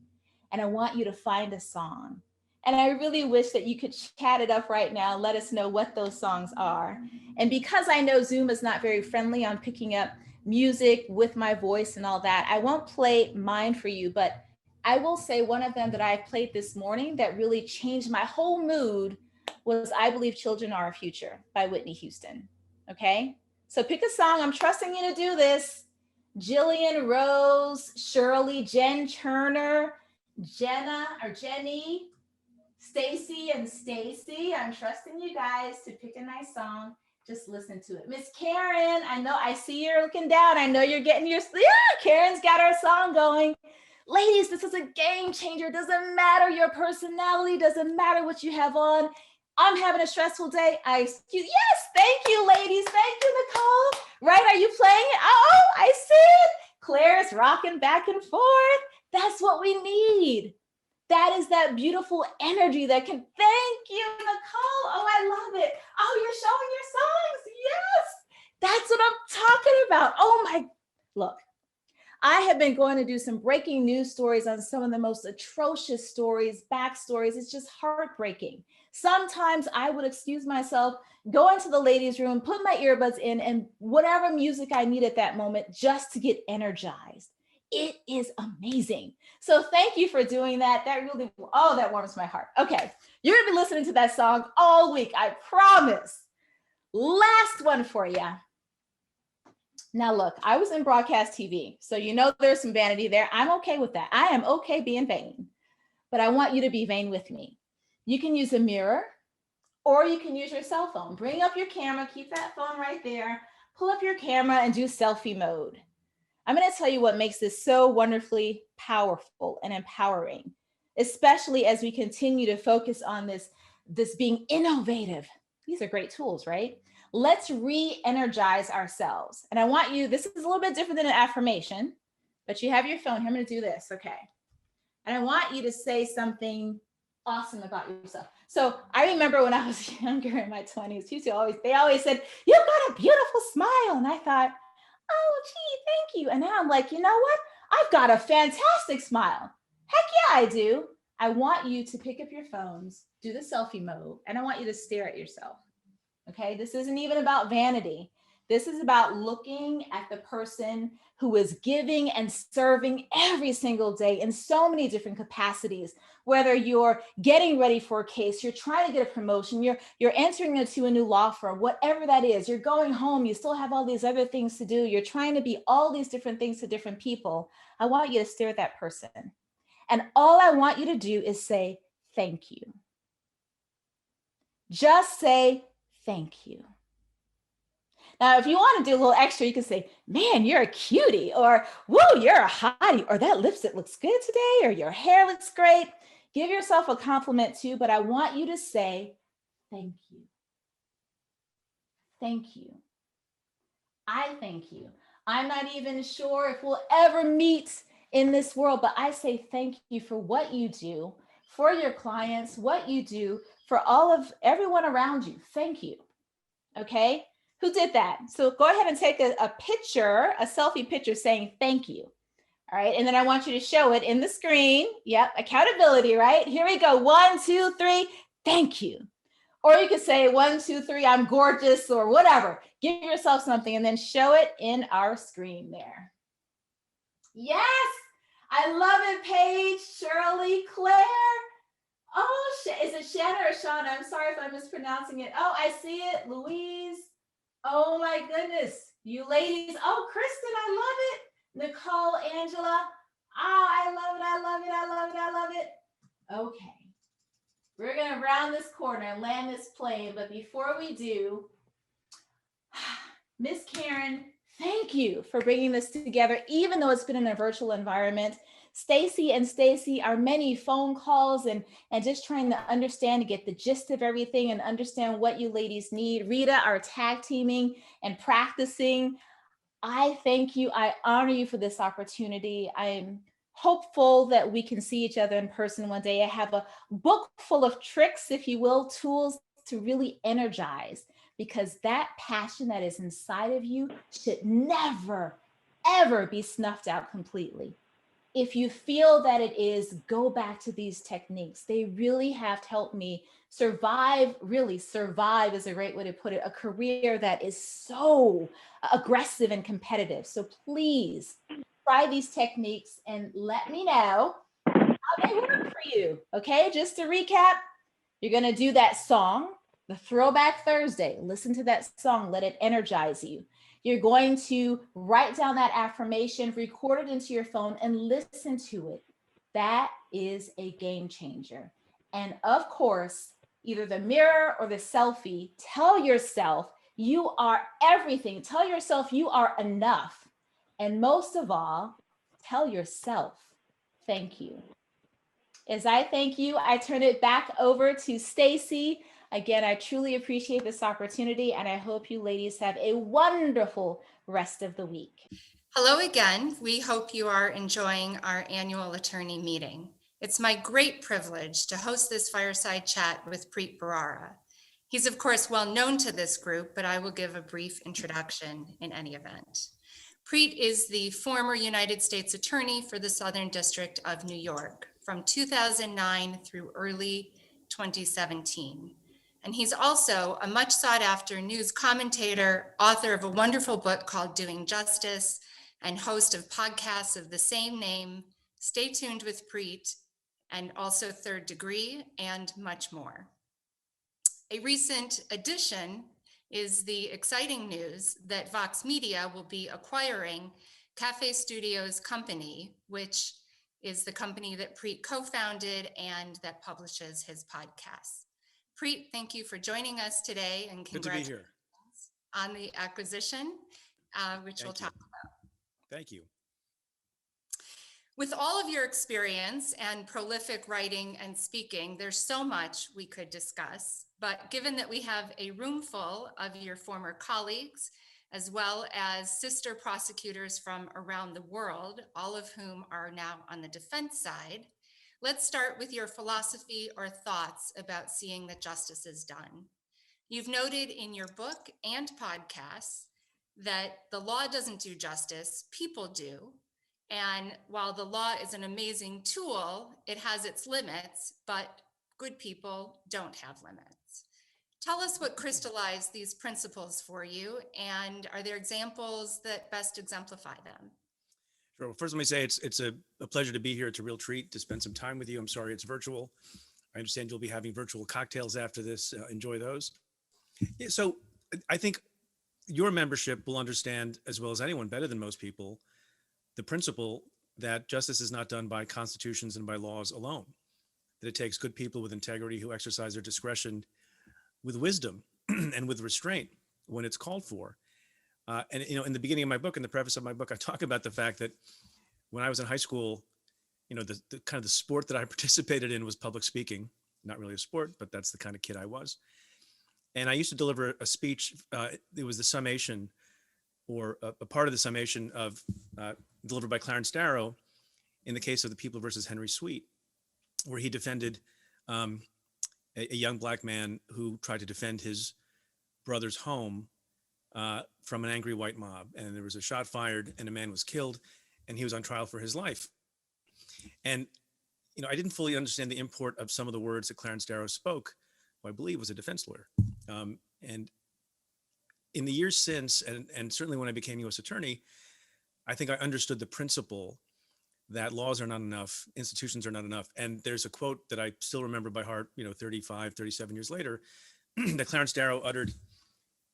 and I want you to find a song. And I really wish that you could chat it up right now. Let us know what those songs are. And because I know Zoom is not very friendly on picking up music with my voice and all that, I won't play mine for you, but I will say one of them that I played this morning that really changed my whole mood was I Believe Children Are Our Future by Whitney Houston. Okay, so pick a song. I'm trusting you to do this. Jillian, Rose, Shirley, Jen Turner, Jenna or Jenny, Stacy and Stacy. I'm trusting you guys to pick a nice song. Just listen to it. Miss Karen, I know, I see you're looking down. I know you're getting your, yeah, Karen's got our song going. Ladies, this is a game changer. Doesn't matter your personality, doesn't matter what you have on. I'm having a stressful day. Yes, thank you, ladies. Thank you, Nicole. Right, are you playing it? Oh, I see it. Claire is rocking back and forth. That's what we need. That is that beautiful energy that can, thank you, Nicole. Oh, I love it. Oh, you're showing your songs. Yes, that's what I'm talking about. Oh my, look, I have been going to do some breaking news stories on some of the most atrocious stories, backstories. It's just heartbreaking. Sometimes I would excuse myself, go into the ladies' room, put my earbuds in, and whatever music I need at that moment just to get energized. It is amazing. So thank you for doing that. That really, oh, that warms my heart. Okay, you're gonna be listening to that song all week, I promise. Last one for you. Now look, I was in broadcast TV, so you know there's some vanity there. I'm okay with that. I am okay being vain, but I want you to be vain with me. You can use a mirror or you can use your cell phone. Bring up your camera, keep that phone right there, pull up your camera and do selfie mode. I'm going to tell you what makes this so wonderfully powerful and empowering, especially as we continue to focus on this being innovative. These are great tools, right? Let's re-energize ourselves. And I want you, this is a little bit different than an affirmation, but you have your phone here. I'm going to do this, okay? And I want you to say something awesome about yourself. So I remember when I was younger in my 20s, they always said, you've got a beautiful smile. And I thought, oh, gee, thank you. And now I'm like, you know what? I've got a fantastic smile. Heck yeah, I do. I want you to pick up your phones, do the selfie mode, and I want you to stare at yourself. Okay, this isn't even about vanity. This is about looking at the person who is giving and serving every single day in so many different capacities. Whether you're getting ready for a case, you're trying to get a promotion, you're entering into a new law firm, whatever that is, you're going home, you still have all these other things to do, you're trying to be all these different things to different people. I want you to stare at that person. And all I want you to do is say, thank you. Just say, thank you. Now, if you want to do a little extra, you can say, man, you're a cutie, or whoa, you're a hottie, or that lipstick looks good today, or your hair looks great. Give yourself a compliment too, but I want you to say, thank you. Thank you. I thank you. I'm not even sure if we'll ever meet in this world, but I say thank you for what you do, for your clients, what you do, for everyone around you. Thank you. Okay? Who did that? So go ahead and take a picture, a selfie picture saying thank you. All right, and then I want you to show it in the screen. Yep, accountability, right? Here we go. 1, 2, 3, thank you. Or you could say 1, 2, 3, I'm gorgeous, or whatever. Give yourself something and then show it in our screen there. Yes, I love it, Paige, Shirley, Claire. Oh, is it Shanna or Shauna? I'm sorry if I'm mispronouncing it. Oh, I see it, Louise. Oh my goodness, you ladies. Oh, Kristen, I love it. Nicole, Angela. Oh, I love it, I love it, I love it, I love it. Okay, we're gonna round this corner and land this plane, but before we do, Miss Karen, thank you for bringing this together, even though it's been in a virtual environment. Stacy and Stacy, our many phone calls and just trying to understand to get the gist of everything and understand what you ladies need. Rita, our tag teaming and practicing. I thank you. I honor you for this opportunity. I'm hopeful that we can see each other in person one day. I have a book full of tricks, if you will, tools to really energize, because that passion that is inside of you should never, ever be snuffed out completely. If you feel that it is, go back to these techniques. They really have helped me survive, really survive is a great way to put it, a career that is so aggressive and competitive. So please try these techniques and let me know how they work for you. Okay, just to recap, you're gonna do that song. the Throwback Thursday. Listen to that song, let it energize you. You're going to write down that affirmation, record it into your phone, and listen to it. That is a game changer. And of course, either the mirror or the selfie, tell yourself you are everything. Tell yourself you are enough. And most of all, tell yourself thank you. As I thank you, I turn it back over to Stacy. Again, I truly appreciate this opportunity, and I hope you ladies have a wonderful rest of the week. Hello again. We hope you are enjoying our annual attorney meeting. It's my great privilege to host this fireside chat with Preet Bharara. He's of course well known to this group, but I will give a brief introduction in any event. Preet is the former United States Attorney for the Southern District of New York from 2009 through early 2017. And he's also a much sought after news commentator, author of a wonderful book called Doing Justice, and host of podcasts of the same name, Stay Tuned with Preet, and also Third Degree, and much more. A recent addition is the exciting news that Vox Media will be acquiring Cafe Studios Company, which is the company that Preet co-founded and that publishes his podcasts. Preet, thank you for joining us today, and congratulations on the acquisition, which we'll talk about. Thank you. With all of your experience and prolific writing and speaking, there's so much we could discuss, but given that we have a room full of your former colleagues, as well as sister prosecutors from around the world, all of whom are now on the defense side, let's start with your philosophy or thoughts about seeing that justice is done. You've noted in your book and podcasts that the law doesn't do justice, people do. And while the law is an amazing tool, it has its limits, but good people don't have limits. Tell us what crystallized these principles for you, and are there examples that best exemplify them? Sure. Well, first, let me say it's a pleasure to be here. It's a real treat to spend some time with you. I'm sorry it's virtual. I understand you'll be having virtual cocktails after this. Enjoy those. Yeah, so I think your membership will understand, as well as anyone, better than most people, the principle that justice is not done by constitutions and by laws alone, that it takes good people with integrity who exercise their discretion with wisdom and with restraint when it's called for. And in the beginning of my book, in the preface of my book, I talk about the fact that when I was in high school, the kind of the sport that I participated in was public speaking. Not really a sport, but that's the kind of kid I was. And I used to deliver a speech. It was the summation, or a part of the summation of delivered by Clarence Darrow in the case of the People versus Henry Sweet, where he defended a young black man who tried to defend his brother's home from an angry white mob. And there was a shot fired and a man was killed and he was on trial for his life. And, I didn't fully understand the import of some of the words that Clarence Darrow spoke, who I believe was a defense lawyer. And in the years since, and certainly when I became U.S. Attorney, I think I understood the principle that laws are not enough, institutions are not enough. And there's a quote that I still remember by heart, 37 years later, that Clarence Darrow uttered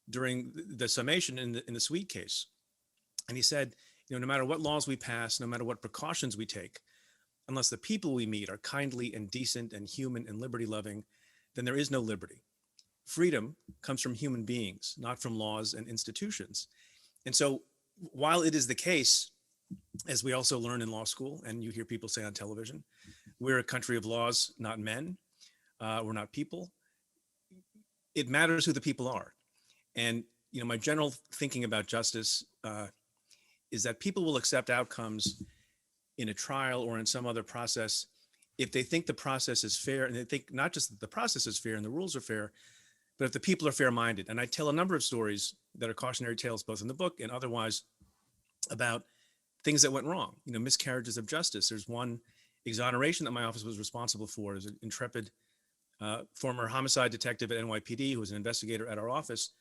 during the summation in the Sweet case. And he said, no matter what laws we pass, no matter what precautions we take, unless the people we meet are kindly and decent and human and liberty loving, then there is no liberty. Freedom comes from human beings, not from laws and institutions. And so while it is the case, as we also learn in law school, and you hear people say on television, we're a country of laws, not men. We're not people. It matters who the people are. And, my general thinking about justice is that people will accept outcomes in a trial or in some other process if they think the process is fair, and they think not just that the process is fair and the rules are fair, but if the people are fair-minded. And I tell a number of stories that are cautionary tales, both in the book and otherwise, about things that went wrong, miscarriages of justice. There's one exoneration that my office was responsible for as an intrepid former homicide detective at NYPD, who was an investigator at our office,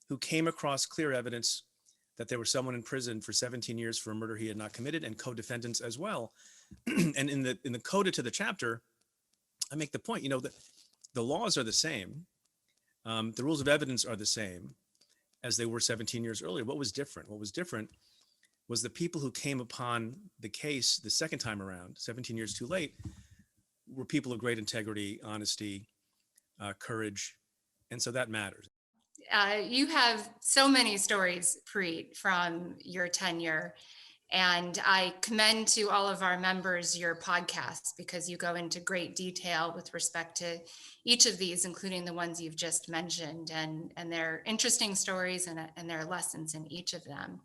who came across clear evidence that there was someone in prison for 17 years for a murder he had not committed, and co-defendants as well. And in the coda to the chapter, I make the point, that the laws are the same, The rules of evidence are the same as they were 17 years earlier. What was different? What was different was the people who came upon the case the second time around, 17 years too late, were people of great integrity, honesty, courage. And so that matters. You have so many stories, Preet, from your tenure. And I commend to all of our members your podcast, because you go into great detail with respect to each of these, including the ones you've just mentioned. And they're interesting stories, and there are lessons in each of them.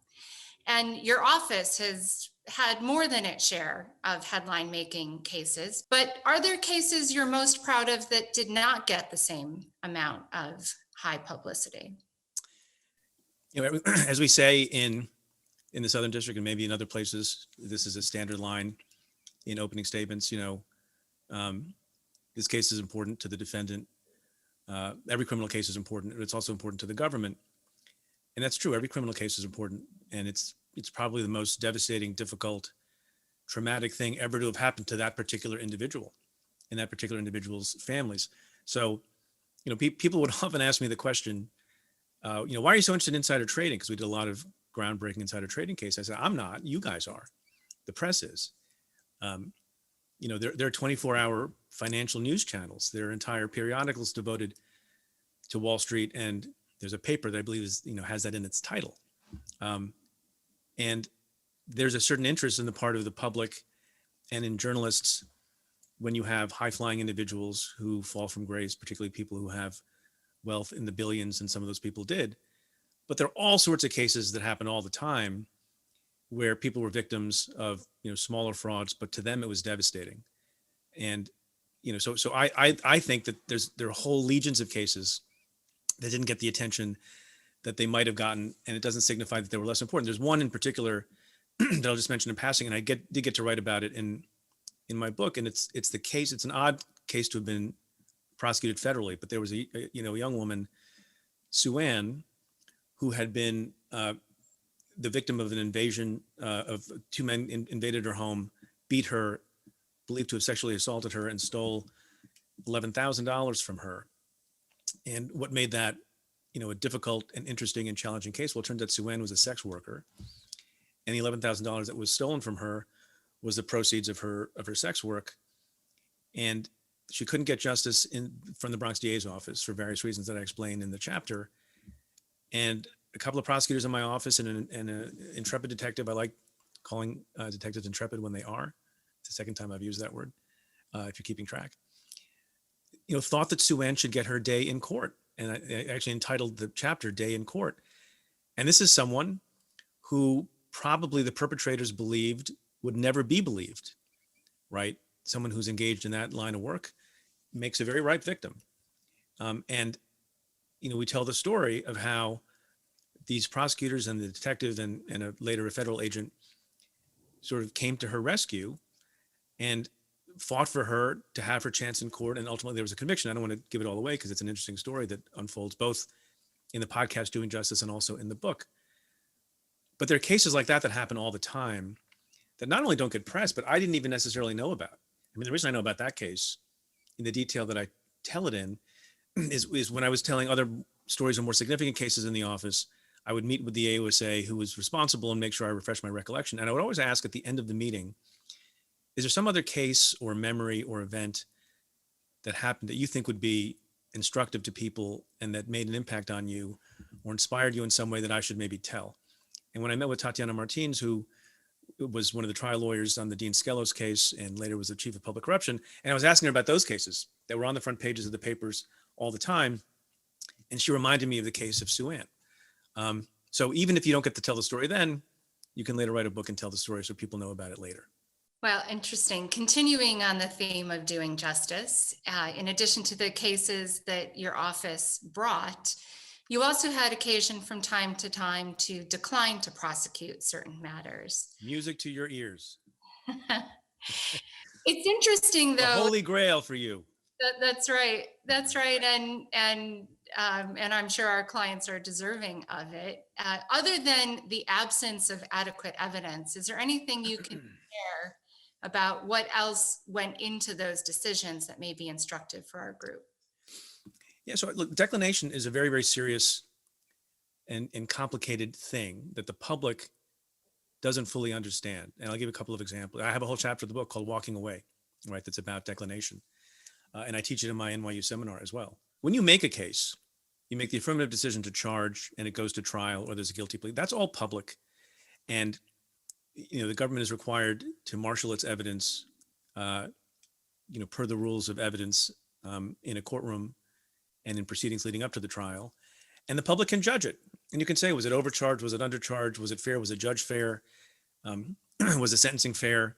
And your office has had more than its share of headline making cases, but are there cases you're most proud of that did not get the same amount of high publicity? You know, as we say in the Southern District and maybe in other places, this is a standard line in opening statements. This case is important to the defendant. Every criminal case is important, but it's also important to the government. And that's true. Every criminal case is important, and it's probably the most devastating, difficult, traumatic thing ever to have happened to that particular individual and that particular individual's families. So, people would often ask me the question, why are you so interested in insider trading? Because we did a lot of groundbreaking insider trading case. I said, I'm not. You guys are. The press is. There are 24-hour financial news channels. There are entire periodicals devoted to Wall Street, and there's a paper that I believe is, has that in its title. And there's a certain interest in the part of the public and in journalists when you have high-flying individuals who fall from grace, particularly people who have wealth in the billions, and some of those people did. But there are all sorts of cases that happen all the time where people were victims of, smaller frauds, but to them it was devastating. And, so I think that there are whole legions of cases that didn't get the attention that they might have gotten, and it doesn't signify that they were less important. There's one in particular that I'll just mention in passing, and I did get to write about it in my book, and it's the case. It's an odd case to have been prosecuted federally, but there was a young woman, Sue Ann, who had been the victim of an invasion of two men invaded her home, beat her, believed to have sexually assaulted her, and stole $11,000 from her. And what made that, a difficult and interesting and challenging case? Well, it turns out Sue Ann was a sex worker, and the $11,000 that was stolen from her was the proceeds of her sex work. And she couldn't get justice from the Bronx DA's office for various reasons that I explained in the chapter. And a couple of prosecutors in my office and an intrepid detective, I like calling detectives intrepid when they are. It's the second time I've used that word, if you're keeping track. Thought that Sue Ann should get her day in court. And I actually entitled the chapter Day in Court. And this is someone who probably the perpetrators believed would never be believed, right? Someone who's engaged in that line of work makes a very ripe victim. And we tell the story of how these prosecutors and the detective and later a federal agent sort of came to her rescue and fought for her to have her chance in court. And ultimately there was a conviction. I don't want to give it all away because it's an interesting story that unfolds both in the podcast Doing Justice and also in the book. But there are cases like that happen all the time that not only don't get pressed, but I didn't even necessarily know about. I mean, the reason I know about that case in the detail that I tell it in is when I was telling other stories of more significant cases in the office, I would meet with the AUSA who was responsible and make sure I refresh my recollection. And I would always ask at the end of the meeting, is there some other case or memory or event that happened that you think would be instructive to people and that made an impact on you or inspired you in some way that I should maybe tell? And when I met with Tatiana Martins, who was one of the trial lawyers on the Dean Skelos case and later was the chief of public corruption, and I was asking her about those cases that were on the front pages of the papers all the time, and she reminded me of the case of Sue Ann. So even if you don't get to tell the story then, you can later write a book and tell the story so people know about it later. Well, interesting. Continuing on the theme of doing justice, in addition to the cases that your office brought, you also had occasion from time to time to decline to prosecute certain matters. Music to your ears. It's interesting, though. The holy grail for you. That's right. That's right. And I'm sure our clients are deserving of it. Other than the absence of adequate evidence, is there anything you can share about what else went into those decisions that may be instructive for our group? Yeah, so look, declination is a very, very serious and complicated thing that the public doesn't fully understand. And I'll give a couple of examples. I have a whole chapter of the book called Walking Away, right, that's about declination. And I teach it in my NYU seminar as well. When you make a case, you make the affirmative decision to charge and it goes to trial or there's a guilty plea. That's all public. And the government is required to marshal its evidence, per the rules of evidence in a courtroom and in proceedings leading up to the trial. And the public can judge it. And you can say, was it overcharged? Was it undercharged? Was it fair? Was it judged fair? Was the sentencing fair?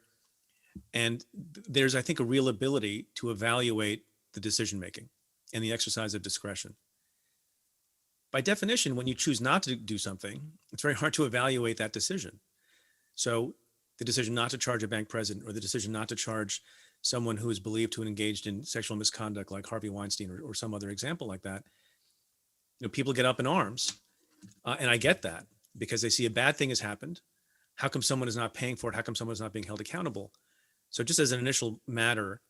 And there's, I think, a real ability to evaluate the decision-making and the exercise of discretion. By definition, when you choose not to do something, it's very hard to evaluate that decision. So the decision not to charge a bank president or the decision not to charge someone who is believed to have engaged in sexual misconduct like Harvey Weinstein or some other example like that, people get up in arms. And I get that because they see a bad thing has happened. How come someone is not paying for it? How come someone is not being held accountable? So just as an initial matter,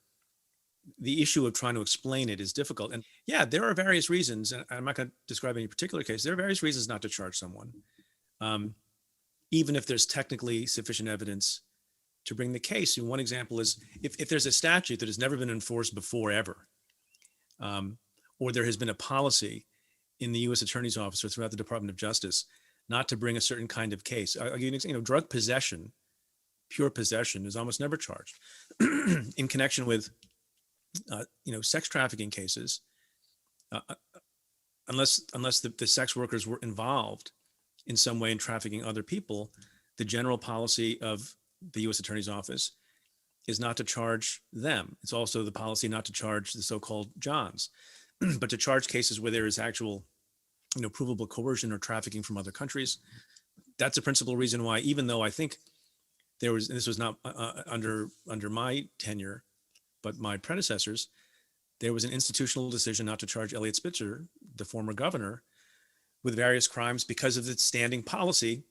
the issue of trying to explain it is difficult. And yeah, there are various reasons, and I'm not going to describe any particular case. There are various reasons not to charge someone, even if there's technically sufficient evidence to bring the case. And one example is if there's a statute that has never been enforced before ever, or there has been a policy in the U.S. Attorney's Office or throughout the Department of Justice not to bring a certain kind of case. I'll give you an example. Drug possession, pure possession, is almost never charged. In connection with sex trafficking cases, unless the sex workers were involved in some way in trafficking other people, the general policy of the U.S. Attorney's Office is not to charge them. It's also the policy not to charge the so-called Johns, but to charge cases where there is actual, provable coercion or trafficking from other countries. That's a principal reason why, even though I think this was not under my tenure, but my predecessors, there was an institutional decision not to charge Eliot Spitzer, the former governor, with various crimes because of the standing policy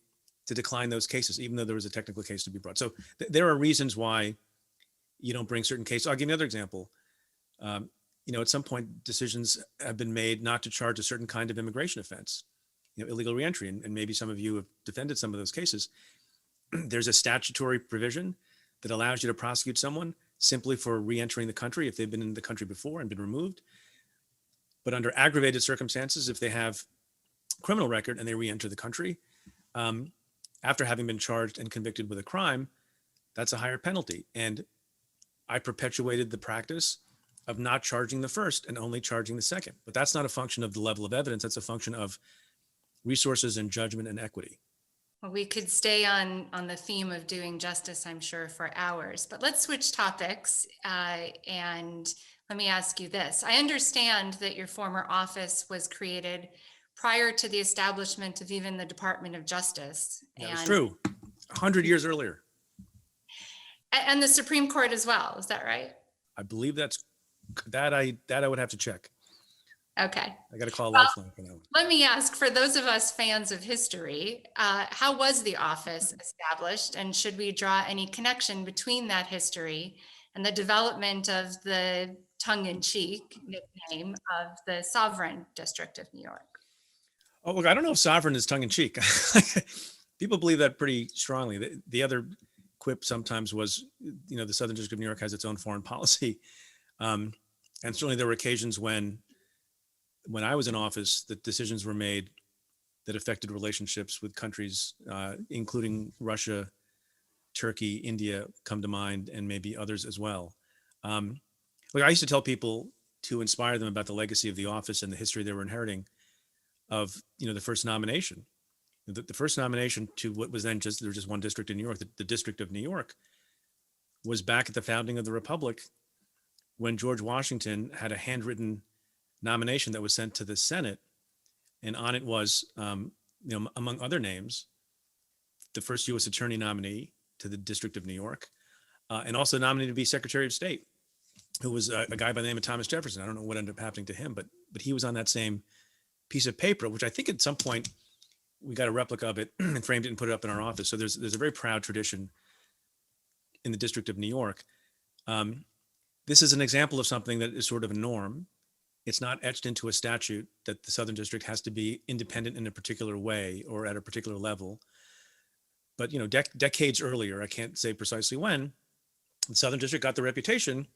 to decline those cases, even though there was a technical case to be brought. So there are reasons why you don't bring certain cases. I'll give you another example. At some point, decisions have been made not to charge a certain kind of immigration offense, illegal reentry, and maybe some of you have defended some of those cases. There's a statutory provision that allows you to prosecute someone simply for re-entering the country if they've been in the country before and been removed. But under aggravated circumstances, if they have a criminal record and they re-enter the country, after having been charged and convicted with a crime, that's a higher penalty. And I perpetuated the practice of not charging the first and only charging the second. But that's not a function of the level of evidence. That's a function of resources and judgment and equity. Well, we could stay on the theme of doing justice, I'm sure, for hours, but let's switch topics. And let me ask you this. I understand that your former office was created prior to the establishment of even the Department of Justice. That's true. 100 years earlier. And the Supreme Court as well. Is that right? I believe that I would have to check. Okay. I got to call Lifeline for that one. Let me ask, for those of us fans of history, how was the office established, and should we draw any connection between that history and the development of the tongue-in-cheek nickname of the Sovereign District of New York? Oh, look, I don't know if sovereign is tongue-in-cheek. People believe that pretty strongly. The other quip sometimes was, the Southern District of New York has its own foreign policy. And certainly there were occasions when I was in office that decisions were made that affected relationships with countries, including Russia, Turkey, India come to mind, and maybe others as well. Look, I used to tell people to inspire them about the legacy of the office and the history they were inheriting of, the first nomination. The first nomination to what was then there was just one district in New York, the District of New York, was back at the founding of the Republic when George Washington had a handwritten nomination that was sent to the Senate. And on it was, among other names, the first U.S. attorney nominee to the District of New York, and also nominated to be Secretary of State, who was a guy by the name of Thomas Jefferson. I don't know what ended up happening to him, but he was on that same piece of paper, which I think at some point we got a replica of it and framed it and put it up in our office. So there's a very proud tradition in the District of New York. This is an example of something that is sort of a norm It's not etched into a statute that the Southern District has to be independent in a particular way or at a particular level. But decades earlier, I can't say precisely when, the Southern District got the reputation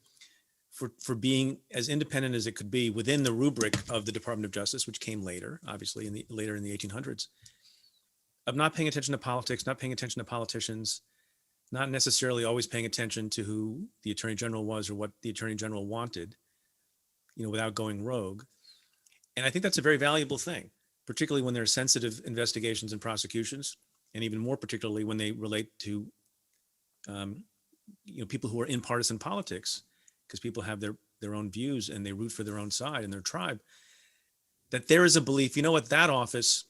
for being as independent as it could be within the rubric of the Department of Justice, which came later, obviously later in the 1800s, of not paying attention to politics, not paying attention to politicians, not necessarily always paying attention to who the Attorney General was or what the Attorney General wanted, without going rogue. And I think that's a very valuable thing, particularly when there are sensitive investigations and prosecutions, and even more particularly when they relate to people who are in partisan politics, because people have their own views and they root for their own side and their tribe, that there is a belief, that office,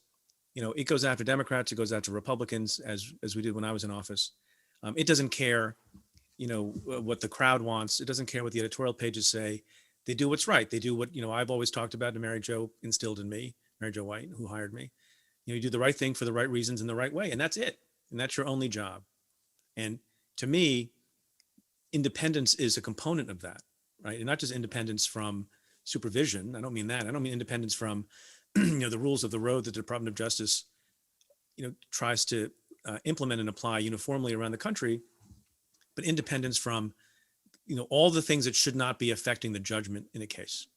it goes after Democrats, it goes after Republicans, as we did when I was in office. It doesn't care, what the crowd wants. It doesn't care what the editorial pages say. They do what's right. They do what, I've always talked about and Mary Jo instilled in me, Mary Jo White, who hired me. You do the right thing for the right reasons in the right way. And that's it. And that's your only job. And to me, independence is a component of that, right? And not just independence from supervision. I don't mean that. I don't mean independence from, the rules of the road that the Department of Justice, tries to implement and apply uniformly around the country, but independence from, all the things that should not be affecting the judgment in a case.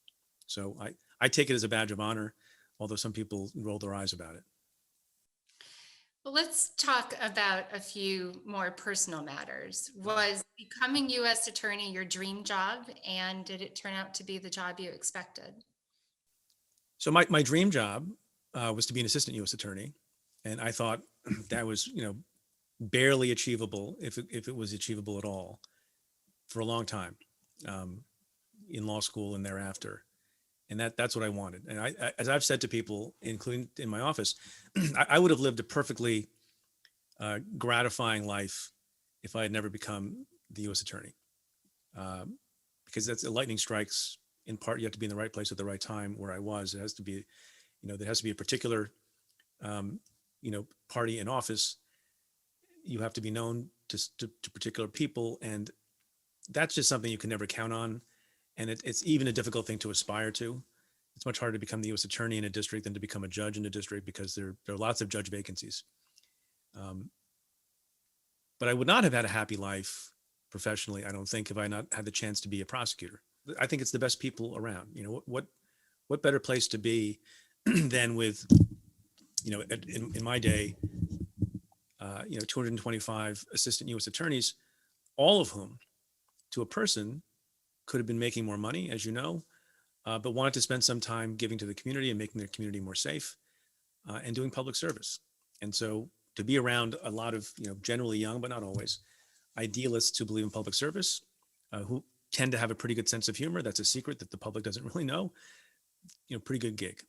So I take it as a badge of honor, although some people roll their eyes about it. Well, let's talk about a few more personal matters. Was becoming U.S. Attorney your dream job, and did it turn out to be the job you expected? So my dream job was to be an assistant U.S. Attorney, and I thought that was, barely achievable, if it was achievable at all, for a long time, in law school and thereafter. And that's what I wanted. And I, as I've said to people, including in my office, I would have lived a perfectly gratifying life if I had never become the U.S. Attorney, because that's lightning strikes. In part, you have to be in the right place at the right time. Where I was, it has to be, there has to be a particular, party in office. You have to be known to particular people, and that's just something you can never count on. And it's even a difficult thing to aspire to. It's much harder to become the U.S. Attorney in a district than to become a judge in a district, because there are lots of judge vacancies. But I would not have had a happy life professionally, I don't think, if I not had the chance to be a prosecutor. I think it's the best people around. What better place to be than with, in my day, 225 assistant U.S. attorneys, all of whom, to a person, could have been making more money, as you know, but wanted to spend some time giving to the community and making their community more safe, and doing public service. And so to be around a lot of, generally young, but not always, idealists who believe in public service, who tend to have a pretty good sense of humor. That's a secret that the public doesn't really know. Pretty good gig.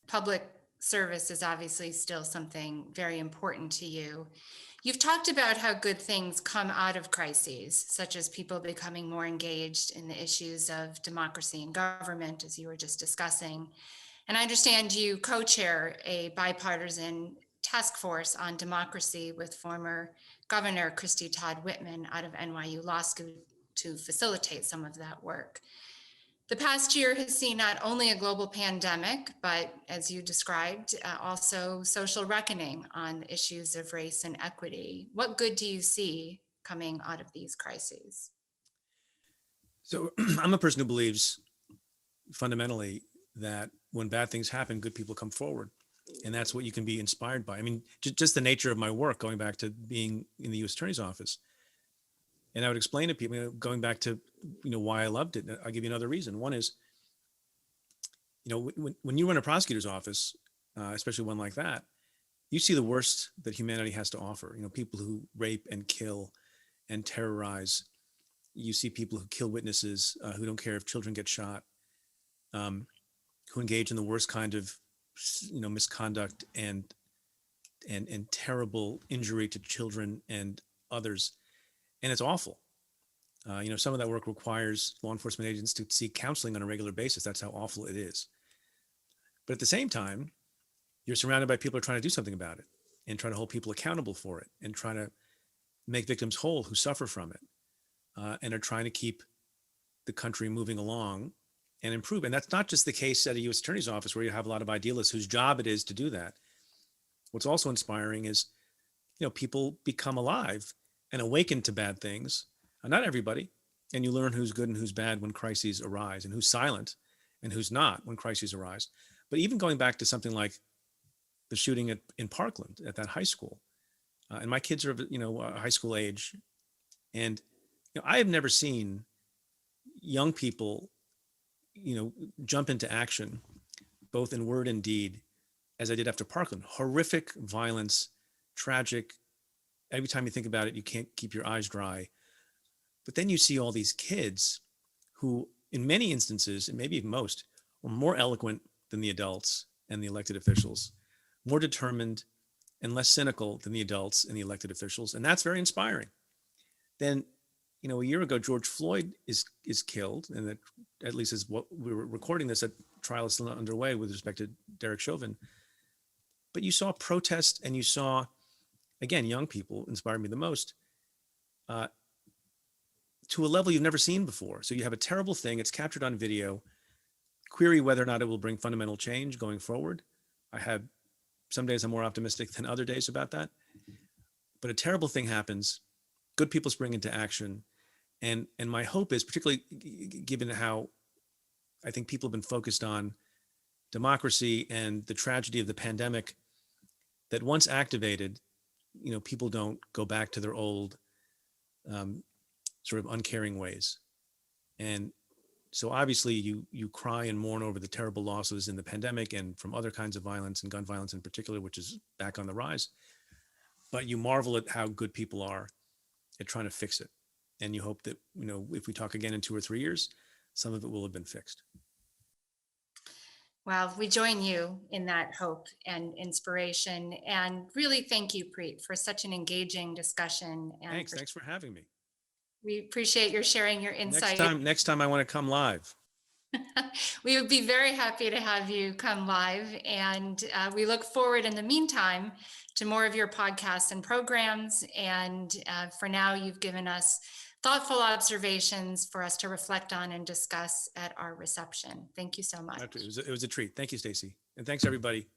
Public service is obviously still something very important to you. You've talked about how good things come out of crises, such as people becoming more engaged in the issues of democracy and government, as you were just discussing. And I understand you co-chair a bipartisan task force on democracy with former Governor Christy Todd Whitman out of NYU Law School to facilitate some of that work. The past year has seen not only a global pandemic, but as you described, also social reckoning on issues of race and equity. What good do you see coming out of these crises? So I'm a person who believes fundamentally that when bad things happen, good people come forward. And that's what you can be inspired by. I mean, just the nature of my work, going back to being in the U.S. Attorney's Office. And I would explain to people, going back to, why I loved it. I'll give you another reason. One is, when you run a prosecutor's office, especially one like that, you see the worst that humanity has to offer. People who rape and kill and terrorize. You see people who kill witnesses, who don't care if children get shot, who engage in the worst kind of, misconduct and terrible injury to children and others. And it's awful. Some of that work requires law enforcement agents to seek counseling on a regular basis. That's how awful it is. But at the same time, you're surrounded by people who are trying to do something about it and trying to hold people accountable for it and trying to make victims whole who suffer from it, and are trying to keep the country moving along and improve. And that's not just the case at a U.S. Attorney's office where you have a lot of idealists whose job it is to do that. What's also inspiring is, people become alive and awaken to bad things. Not everybody. And you learn who's good and who's bad when crises arise, and who's silent and who's not when crises arise. But even going back to something like the shooting in Parkland at that high school, and my kids are, high school age, and I have never seen young people, jump into action, both in word and deed, as I did after Parkland. Horrific violence, tragic. Every time you think about it, you can't keep your eyes dry. But then you see all these kids who, in many instances, and maybe even most, were more eloquent than the adults and the elected officials, more determined and less cynical than the adults and the elected officials. And that's very inspiring. Then, a year ago, George Floyd is killed, and that, at least as what we were recording this, that trial is still not underway with respect to Derek Chauvin. But you saw protest, and you saw, again, young people inspired me the most, to a level you've never seen before. So you have a terrible thing, it's captured on video. Query whether or not it will bring fundamental change going forward. Some days I'm more optimistic than other days about that. But a terrible thing happens, good people spring into action. And my hope is, particularly given how I think people have been focused on democracy and the tragedy of the pandemic, that once activated, people don't go back to their old sort of uncaring ways. And so obviously you cry and mourn over the terrible losses in the pandemic and from other kinds of violence, and gun violence in particular, which is back on the rise. But you marvel at how good people are at trying to fix it. And you hope that, if we talk again in 2 or 3 years, some of it will have been fixed. Well, we join you in that hope and inspiration. And really thank you, Preet, for such an engaging discussion. And Thanks for having me. we appreciate your sharing your insight. Next time I want to come live. We would be very happy to have you come live. And we look forward in the meantime to more of your podcasts and programs. And for now, you've given us thoughtful observations for us to reflect on and discuss at our reception. Thank you so much. It was a treat. Thank you, Stacy. And thanks, everybody.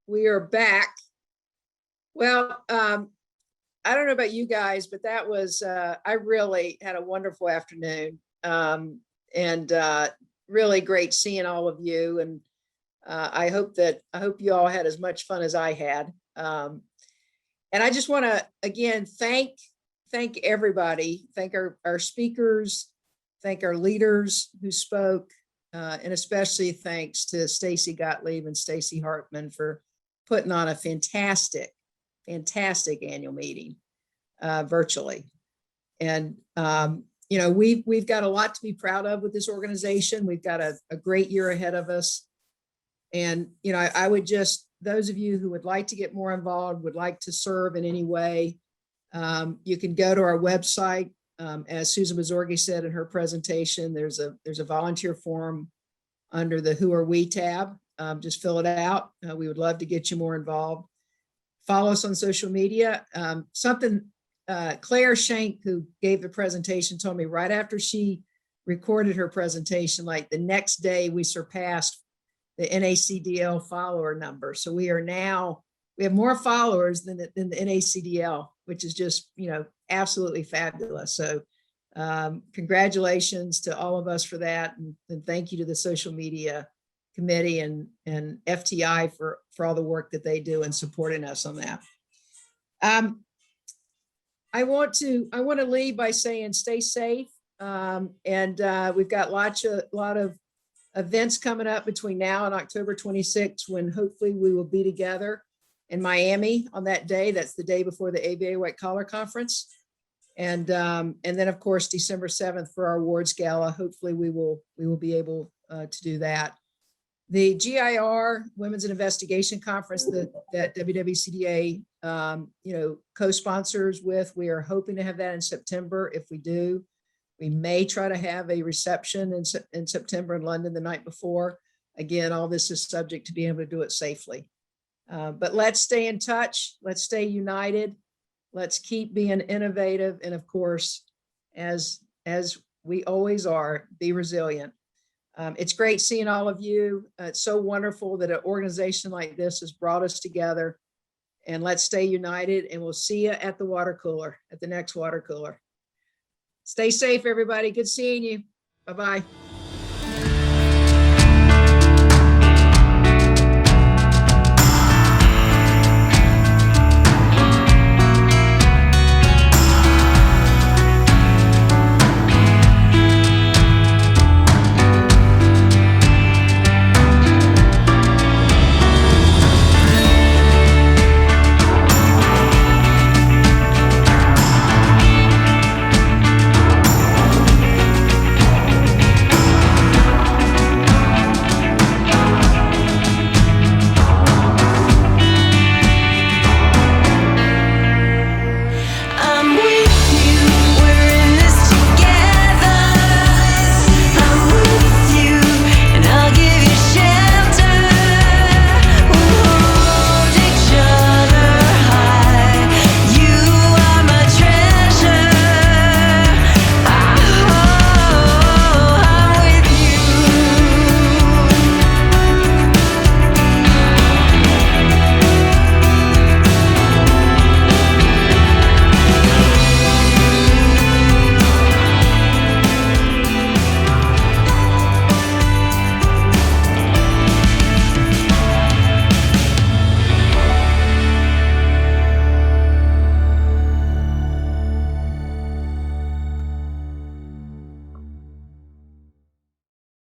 We are back. Well, I don't know about you guys, but that was, I really had a wonderful afternoon. And really great seeing all of you. And I hope you all had as much fun as I had. And I just want to, again, thank everybody, thank our speakers, thank our leaders who spoke, and especially thanks to Stacy Gottlieb and Stacy Hartman for putting on a fantastic annual meeting virtually. And we've got a lot to be proud of with this organization. We've got a great year ahead of us. And, I would just, those of you who would like to get more involved, would like to serve in any way, you can go to our website. As Susan Bazorgi said in her presentation, there's a volunteer form under the Who Are We tab. Just fill it out. We would love to get you more involved. Follow us on social media. Claire Shank, who gave the presentation, told me right after she recorded her presentation, like the next day we surpassed the NACDL follower number. So we have more followers than the NACDL, which is just, absolutely fabulous. So congratulations to all of us for that. And thank you to the social media committee and FTI for all the work that they do in supporting us on that. I want to leave by saying stay safe. And we've got a lot of events coming up between now and October 26th, when hopefully we will be together in Miami on that day. That's the day before the ABA White Collar Conference. And then of course, December 7th for our awards gala. Hopefully we will be able to do that. The GIR Women's in Investigation Conference that WWCDA co-sponsors with, we are hoping to have that in September. If we do, we may try to have a reception in September in London the night before. Again, all this is subject to being able to do it safely. But let's stay in touch. Let's stay united. Let's keep being innovative. And of course, as We always are. Be resilient. It's great seeing all of you. It's so wonderful that an organization like this has brought us together, and let's stay united, and we'll see you at the water cooler, at the next water cooler. Stay safe, everybody. Good seeing you. Bye-bye.